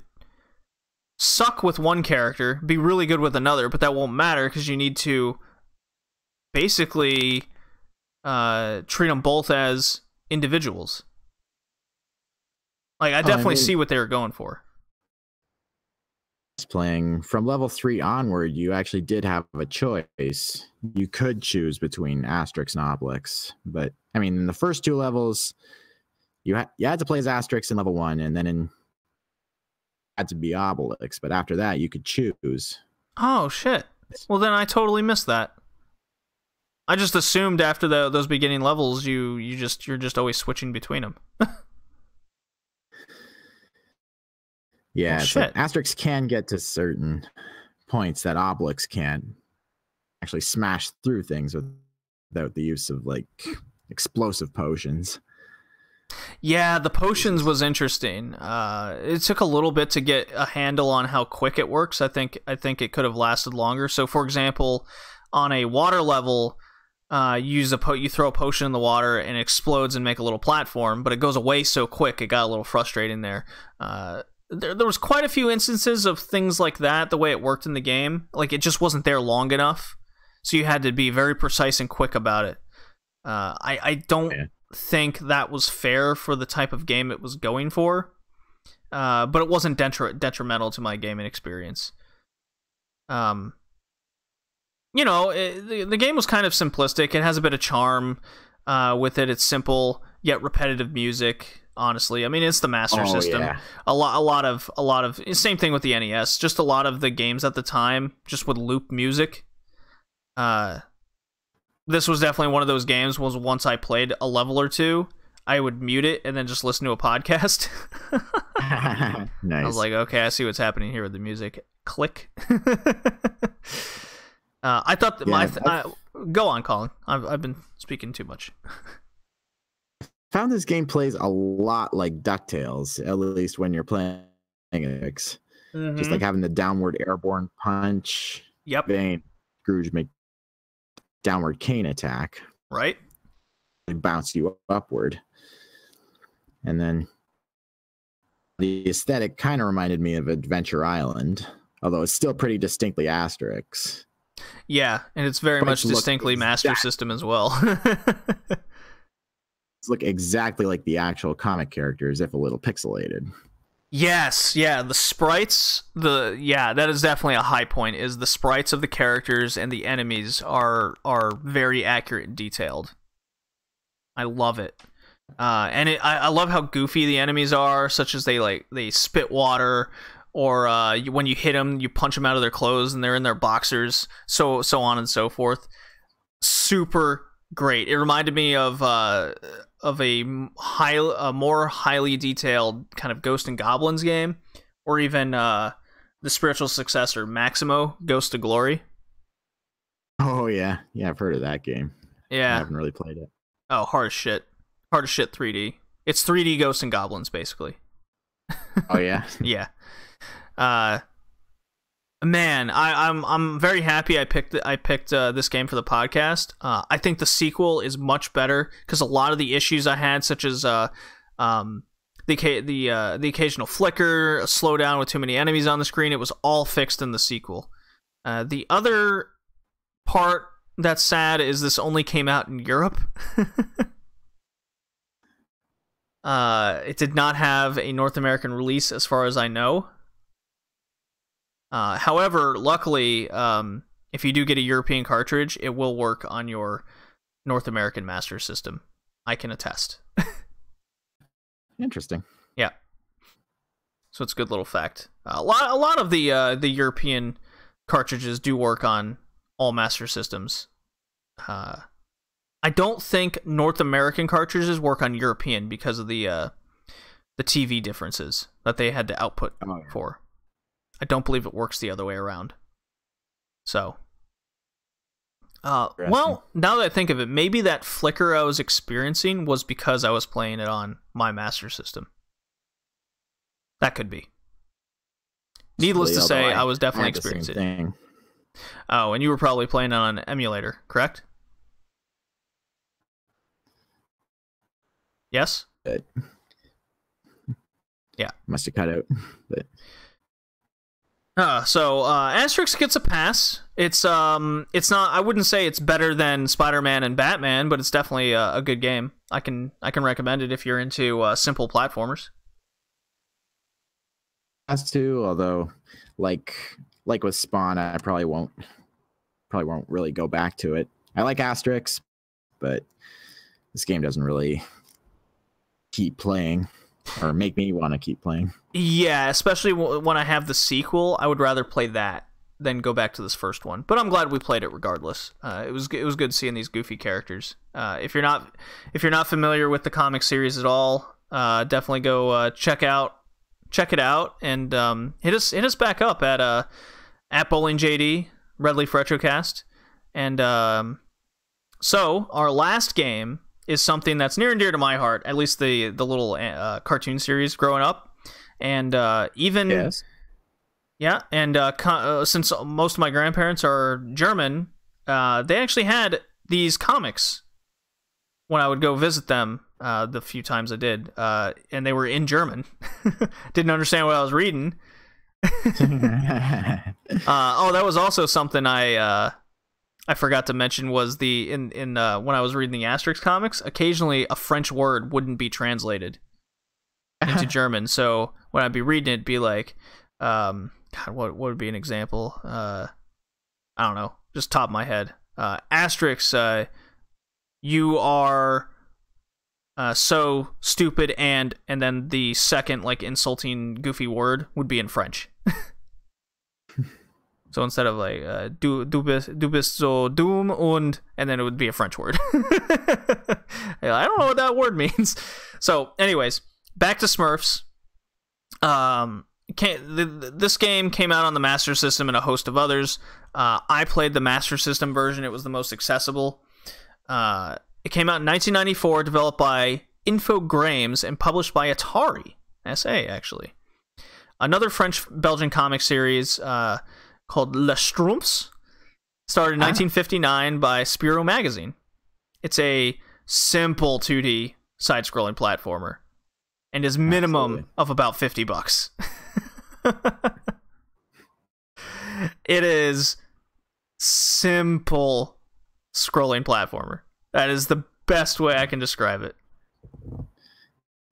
suck with one character, be really good with another, but that won't matter because you need to basically treat them both as individuals. Like, I definitely see what they were going for. Playing from level 3 onward, you actually did have a choice. You could choose between Asterix and Obelix, but I mean, in the first 2 levels, you had to play as Asterix in level 1, and then had to be Obelix. But after that, you could choose. Oh shit! Well, then I totally missed that. I just assumed after those beginning levels, you're just always switching between them. Yeah, oh, shit. Asterix can get to certain points that Obelix can't. Actually smash through things without the use of like explosive potions. Yeah, the potions was interesting. It took a little bit to get a handle on how quick it works. I think it could have lasted longer. So, for example, on a water level, you throw a potion in the water and it explodes and make a little platform, but it goes away so quick it got a little frustrating there. There was quite a few instances of things like that, the way it worked in the game. Like, it just wasn't there long enough, so you had to be very precise and quick about it. I don't think that was fair for the type of game it was going for, but it wasn't detrimental to my gaming experience. The game was kind of simplistic. It has a bit of charm with it. It's simple yet repetitive music. Honestly, I mean, it's the Master System. Yeah. A lot of same thing with the NES. Just a lot of the games at the time just would loop music. This was definitely one of those games. Was once I played a level or two, I would mute it and then just listen to a podcast. Nice. I was like, okay, I see what's happening here with the music. Click. I thought that go on, Colin. I've been speaking too much. Found this game plays a lot like DuckTales, at least when you're playing it. Just like having the downward airborne punch. Yep. Scrooge make downward cane attack. right? They bounce you upward. And then the aesthetic kind of reminded me of Adventure Island, although it's still pretty distinctly Asterix. Yeah, and it's very much distinctly Master System as well. It's look exactly like the actual comic characters, if a little pixelated. Yes, yeah, the sprites, that is definitely a high point, is the sprites of the characters and the enemies are very accurate and detailed. I love it. And I love how goofy the enemies are, such as they spit water, or when you hit them, you punch them out of their clothes and they're in their boxers, so on and so forth. Super great. It reminded me of a more highly detailed kind of Ghost and Goblins game, or even the spiritual successor, Maximo, Ghost of Glory. Oh yeah, I've heard of that game. Yeah, I haven't really played it. Oh, hard as shit 3D. It's 3D Ghosts and Goblins, basically. Oh yeah. Yeah. Man, I'm very happy I picked this game for the podcast. I think the sequel is much better because a lot of the issues I had, such as the occasional flicker, a slowdown with too many enemies on the screen, it was all fixed in the sequel. The other part that's sad is this only came out in Europe. It did not have a North American release, as far as I know. However, luckily, if you do get a European cartridge, it will work on your North American Master System. I can attest. Interesting. Yeah. So it's a good little fact. A lot of the European cartridges do work on all Master Systems. I don't think North American cartridges work on European because of the TV differences that they had to output for. I don't believe it works the other way around. So, well, now that I think of it, maybe that flicker I was experiencing was because I was playing it on my Master System. That could be. Needless to say, I was definitely experiencing it. Oh, and you were probably playing it on an emulator, correct? Yes? Yeah. Must have cut out. But so Asterix gets a pass. It's not, I wouldn't say it's better than Spider-Man and Batman, but it's definitely a good game. I can recommend it if you're into simple platformers. Has to, although like with Spawn, I probably won't really go back to it. I like Asterix, but this game doesn't really keep playing or make me want to keep playing. Yeah, especially when I have the sequel, I would rather play that than go back to this first one. But I'm glad we played it regardless. It was good seeing these goofy characters. If you're not familiar with the comic series at all, definitely go check it out and hit us back up at Bowling JD, Red Leaf Retrocast. And so our last game is something that's near and dear to my heart, at least the little cartoon series growing up. And even... Yes. Yeah, and since most of my grandparents are German, they actually had these comics when I would go visit them the few times I did, and they were in German. Didn't understand what I was reading. That was also something I forgot to mention was in when I was reading the Asterix comics, occasionally a French word wouldn't be translated into German. So when I'd be reading it, it'd be like, God, what would be an example? I don't know, just top of my head. Asterix, you are so stupid, and then the second like insulting goofy word would be in French. So instead of like du bist so dumm und then it would be a French word. I don't know what that word means. So anyways, back to Smurfs. This game came out on the Master System and a host of others. I played the Master System version. It was the most accessible. It came out in 1994, developed by Infogrames and published by Atari SA, actually. Another French-Belgian comic series called Les Schtroumpfs, started in 1959 by Spirou Magazine. it's a simple 2D side-scrolling platformer, and is minimum of about $50. It is simple scrolling platformer. That is the best way I can describe it.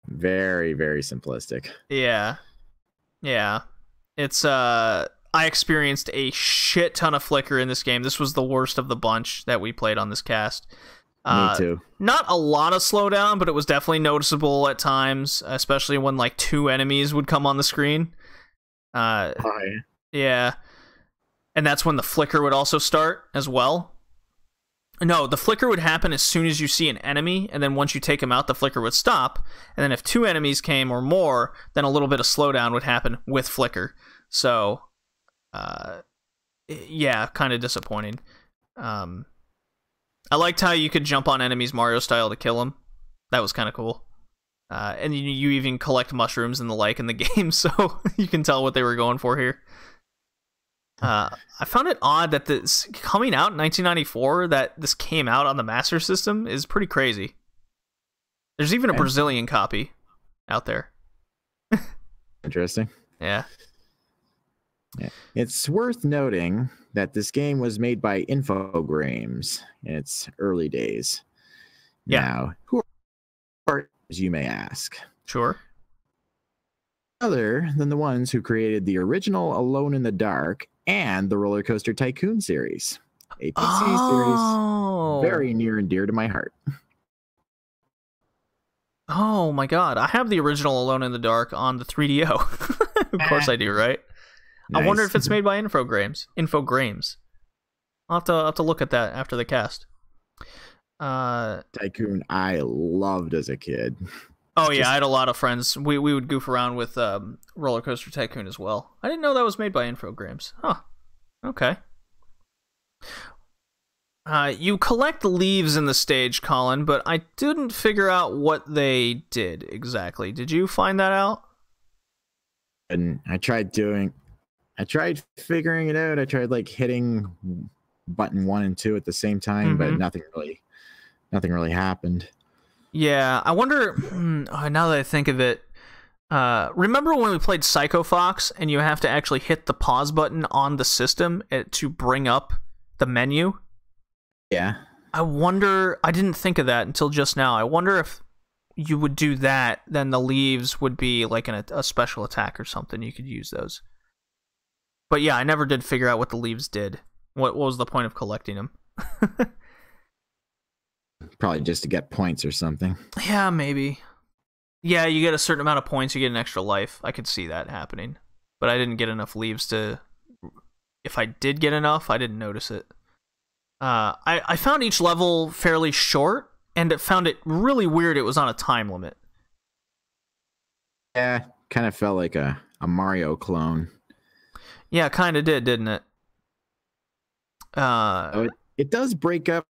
Very, very simplistic. Yeah. It's I experienced a shit ton of flicker in this game. This was the worst of the bunch that we played on this cast. Me too. Not a lot of slowdown, but it was definitely noticeable at times, especially when like 2 enemies would come on the screen. Yeah. And that's when the flicker would also start as well. No, the flicker would happen as soon as you see an enemy, and then once you take them out, the flicker would stop. And then if 2 enemies came or more, then a little bit of slowdown would happen with flicker. So, yeah, kind of disappointing. I liked how you could jump on enemies Mario style to kill them. That was kind of cool. And you even collect mushrooms and the like in the game, so you can tell what they were going for here. I found it odd that this coming out in 1994, that this came out on the Master System, is pretty crazy. There's even a Brazilian copy out there. Interesting. Yeah. It's worth noting that this game was made by Infogrames in its early days. Yeah. Now, who are you may ask? Sure. Other than the ones who created the original Alone in the Dark and the Roller Coaster Tycoon series, a PC series very near and dear to my heart. Oh my god, I have the original Alone in the Dark on the 3DO. Of course I do, right? Nice. I wonder if it's made by Infogrames. I'll have to look at that after the cast. Tycoon I loved as a kid. Oh yeah, I had a lot of friends. We would goof around with Roller Coaster Tycoon as well. I didn't know that was made by Infogrames. Huh. Okay. You collect leaves in the stage, Colin, but I didn't figure out what they did exactly. Did you find that out? And I tried figuring it out. I tried like hitting button 1 and 2 at the same time, but nothing really happened. Yeah, I wonder, now that I think of it, remember when we played Psycho Fox and you have to actually hit the pause button on the system to bring up the menu? Yeah. I wonder, I didn't think of that until just now. I wonder if you would do that, then the leaves would be like a special attack or something. You could use those. But yeah, I never did figure out what the leaves did. What was the point of collecting them? Probably just to get points or something. Yeah, maybe. Yeah, you get a certain amount of points, you get an extra life. I could see that happening. But I didn't get enough leaves to... If I did get enough, I didn't notice it. I found each level fairly short, and it found it really weird it was on a time limit. Yeah, kind of felt like a Mario clone. Yeah, kind of did, didn't it? It does break up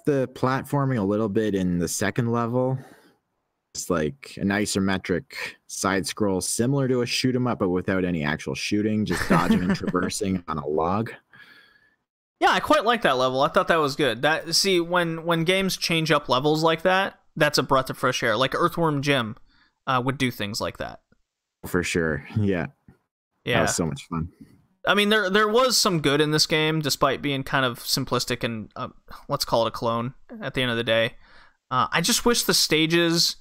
the platforming a little bit in the second level. It's like an isometric side scroll similar to a shoot 'em up, but without any actual shooting, just dodging and traversing on a log. Yeah, I quite like that level. I thought that was good. See, when games change up levels like that, that's a breath of fresh air. Like Earthworm Jim would do things like that. For sure. Yeah. That was so much fun. I mean, there was some good in this game, despite being kind of simplistic and, let's call it a clone at the end of the day. I just wish the stages,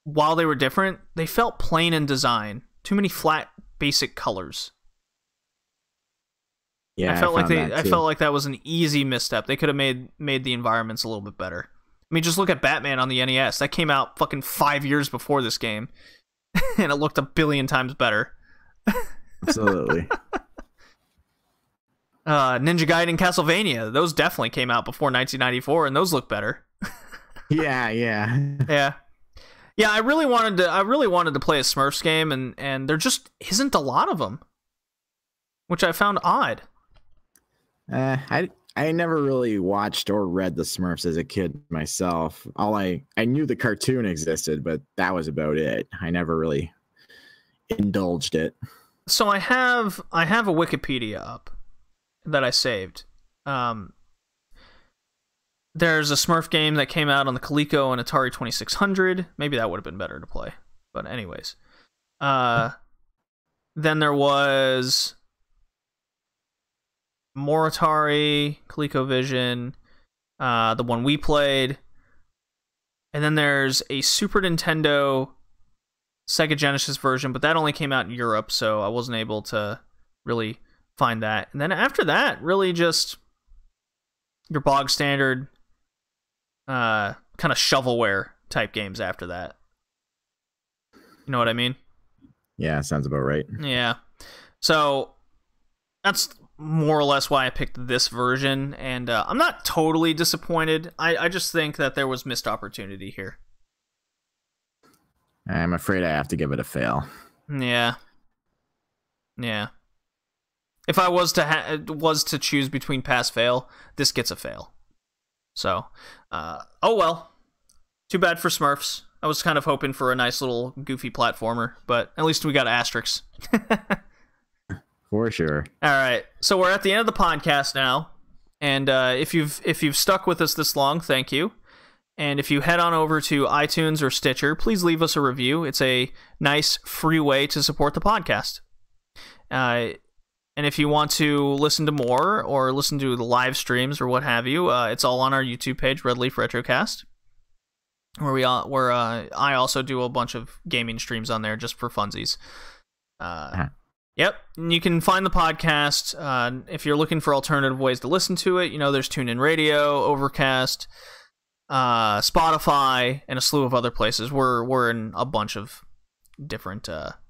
while they were different, they felt plain in design. Too many flat, basic colors. Yeah, I felt like that was an easy misstep. They could have made the environments a little bit better. I mean, just look at Batman on the NES. That came out fucking 5 years before this game, and it looked a billion times better. Absolutely. Ninja Gaiden and Castlevania, those definitely came out before 1994, and those look better. Yeah. I really wanted to play a Smurfs game, and there just isn't a lot of them, which I found odd. I never really watched or read the Smurfs as a kid myself. I knew the cartoon existed, but that was about it. I never really indulged it. So I have a Wikipedia up that I saved. There's a Smurf game that came out on the Coleco and Atari 2600. Maybe that would have been better to play. But anyways. Then there was more Atari, ColecoVision, the one we played. And then there's a Super Nintendo Sega Genesis version, but that only came out in Europe, so I wasn't able to really find that. And then after that, really just your bog standard kind of shovelware type games after that. You know what I mean? Yeah, sounds about right. Yeah. So that's more or less why I picked this version, and I'm not totally disappointed. I just think that there was missed opportunity here. I'm afraid I have to give it a fail. Yeah. If I was to choose between pass fail, this gets a fail. So, oh well. Too bad for Smurfs. I was kind of hoping for a nice little goofy platformer, but at least we got asterisks. For sure. All right, so we're at the end of the podcast now, and if you've stuck with us this long, thank you. And if you head on over to iTunes or Stitcher, please leave us a review. It's a nice free way to support the podcast. And if you want to listen to more or listen to the live streams or what have you, it's all on our YouTube page, Red Leaf Retrocast, where I also do a bunch of gaming streams on there just for funsies. Yep, and you can find the podcast if you're looking for alternative ways to listen to it. You know, there's TuneIn Radio, Overcast, Spotify, and a slew of other places. We're in a bunch of different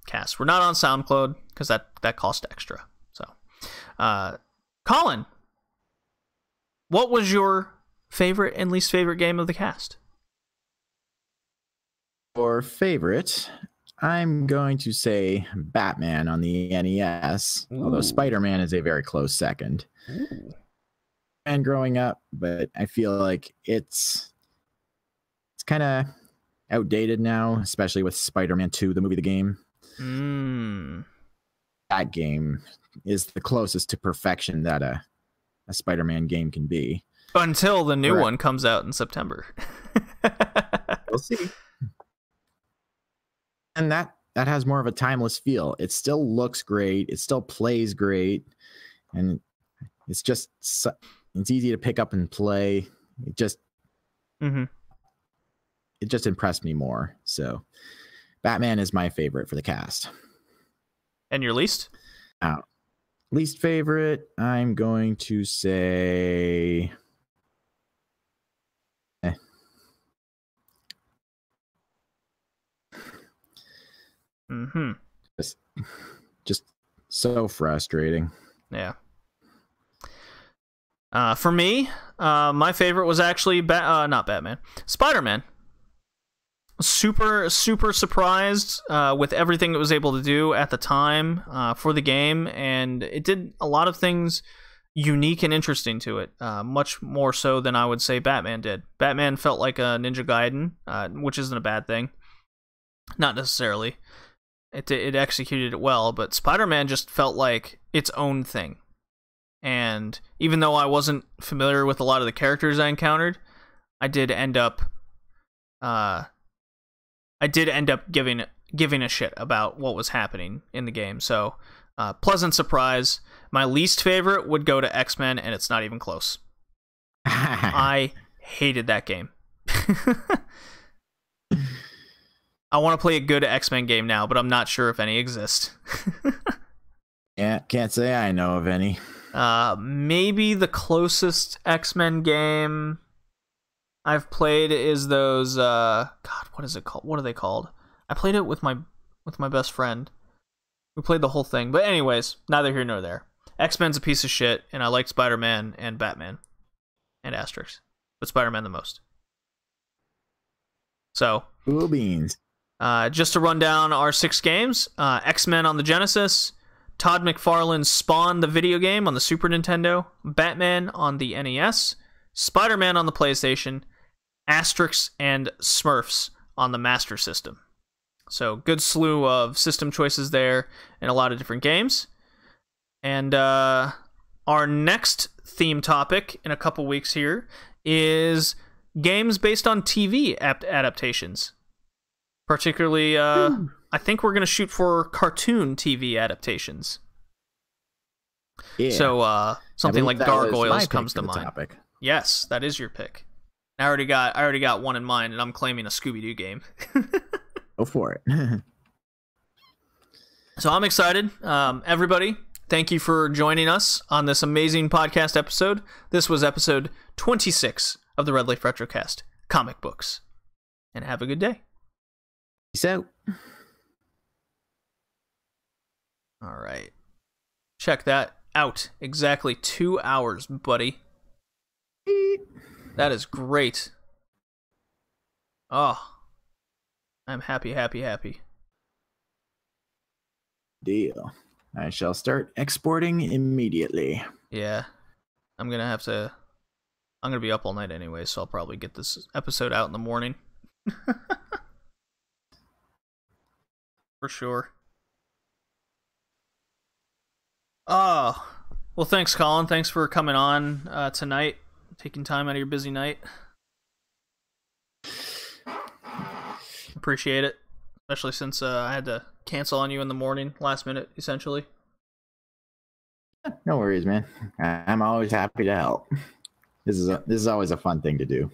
casts. We're not on SoundCloud because that costs extra. So, Colin, what was your favorite and least favorite game of the cast? For favorite, I'm going to say Batman on the NES, although Spider-Man is a very close second. Ooh. And growing up, but I feel like it's kind of outdated now, especially with Spider-Man 2, the movie, the game. That game is the closest to perfection that a Spider-Man game can be. Until the new one comes out in September. We'll see. And that has more of a timeless feel. It still looks great. It still plays great. And it's just, it's easy to pick up and play. It just, it just impressed me more. So Batman is my favorite for the cast. And your least? Least favorite, I'm going to say... Just so frustrating. Yeah. For me, my favorite was actually not Batman, Spider-Man. Super surprised with everything it was able to do at the time for the game, and it did a lot of things unique and interesting to it, much more so than I would say Batman did. Batman felt like a Ninja Gaiden, which isn't a bad thing. Not necessarily. It executed it well, but Spider-Man just felt like its own thing. And even though I wasn't familiar with a lot of the characters I encountered, I did end up giving a shit about what was happening in the game. So, pleasant surprise. My least favorite would go to X-Men, and it's not even close. I hated that game. I want to play a good X-Men game now, but I'm not sure if any exist. Yeah, can't say I know of any. Maybe the closest X-Men game I've played is those God, what is it called? What are they called? I played it with my best friend. We played the whole thing. But anyways, neither here nor there. X-Men's a piece of shit, and I liked Spider-Man and Batman and Asterix, but Spider-Man the most. So, cool beans. Just to run down our 6 games, X-Men on the Genesis, Todd McFarlane's Spawn the video game on the Super Nintendo, Batman on the NES, Spider-Man on the PlayStation, Asterix and Smurfs on the Master System. So good slew of system choices there and a lot of different games. And our next theme topic in a couple weeks here is games based on TV adaptations. Particularly, I think we're going to shoot for cartoon TV adaptations. Yeah. So, something like Gargoyles comes to mind. Topic. Yes, that is your pick. I already got one in mind, and I'm claiming a Scooby-Doo game. Go for it. So I'm excited. Everybody, thank you for joining us on this amazing podcast episode. This was episode 26 of the Red Leaf Retrocast, Comic Books. And have a good day. Peace out. All right. Check that out. Exactly 2 hours, buddy. That is great. Oh. I'm happy, happy, happy. Deal. I shall start exporting immediately. Yeah. I'm going to be up all night anyway, so I'll probably get this episode out in the morning. For sure. Oh, well, thanks, Colin. Thanks for coming on tonight, taking time out of your busy night. Appreciate it, especially since I had to cancel on you in the morning, last minute, essentially. No worries, man. I'm always happy to help. This is always a fun thing to do.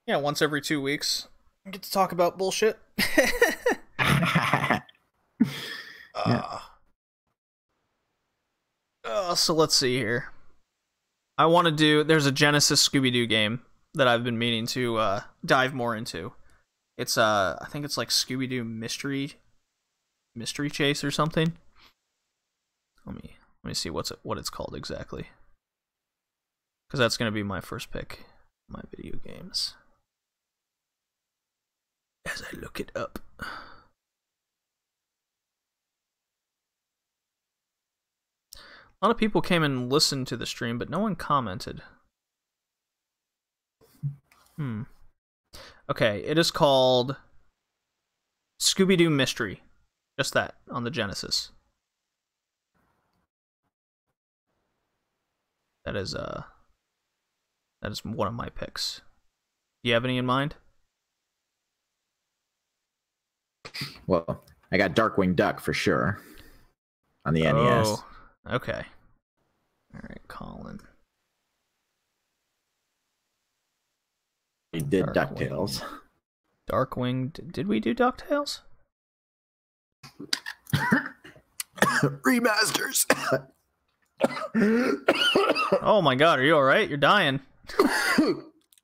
Yeah, once every 2 weeks, I get to talk about bullshit. So let's see here. I want to do... There's a Genesis Scooby-Doo game that I've been meaning to dive more into. It's I think it's like Scooby-Doo Mystery Chase or something. Let me see what it's called exactly. Because that's gonna be my first pick. My video games. As I look it up. A lot of people came and listened to the stream, but no one commented. Okay, it is called Scooby-Doo Mystery. Just that, on the Genesis. That is one of my picks. Do you have any in mind? Well, I got Darkwing Duck for sure on the NES. Oh, okay. All right, Colin. We did DuckTales. Darkwing. Did we do DuckTales? Remasters. Oh my god, are you alright? You're dying.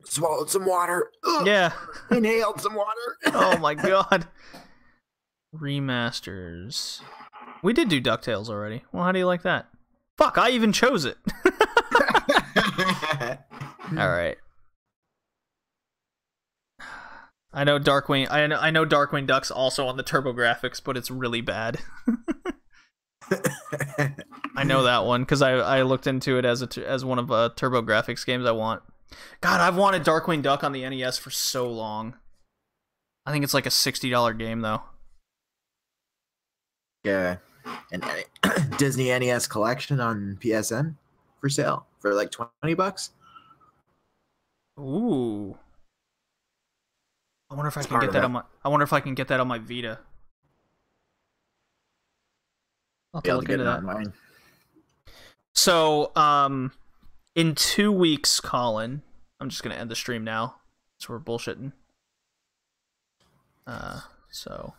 Swallowed some water. Yeah. Inhaled some water. Oh my god. Remasters. We did do DuckTales already. Well, how do you like that? Fuck, I even chose it. Alright. I know Darkwing. I know Darkwing Duck's also on the TurboGrafx, but it's really bad. I know that one because I looked into it as one of TurboGrafx games I want. God, I've wanted Darkwing Duck on the NES for so long. I think it's like a $60 game though. Yeah, an Disney NES collection on PSN for sale for like $20. Ooh. I wonder if I can get that on my. I wonder if I can get that on my Vita. I'll have to look into that. So, in 2 weeks, Colin, I'm just gonna end the stream now. So we're bullshitting. So.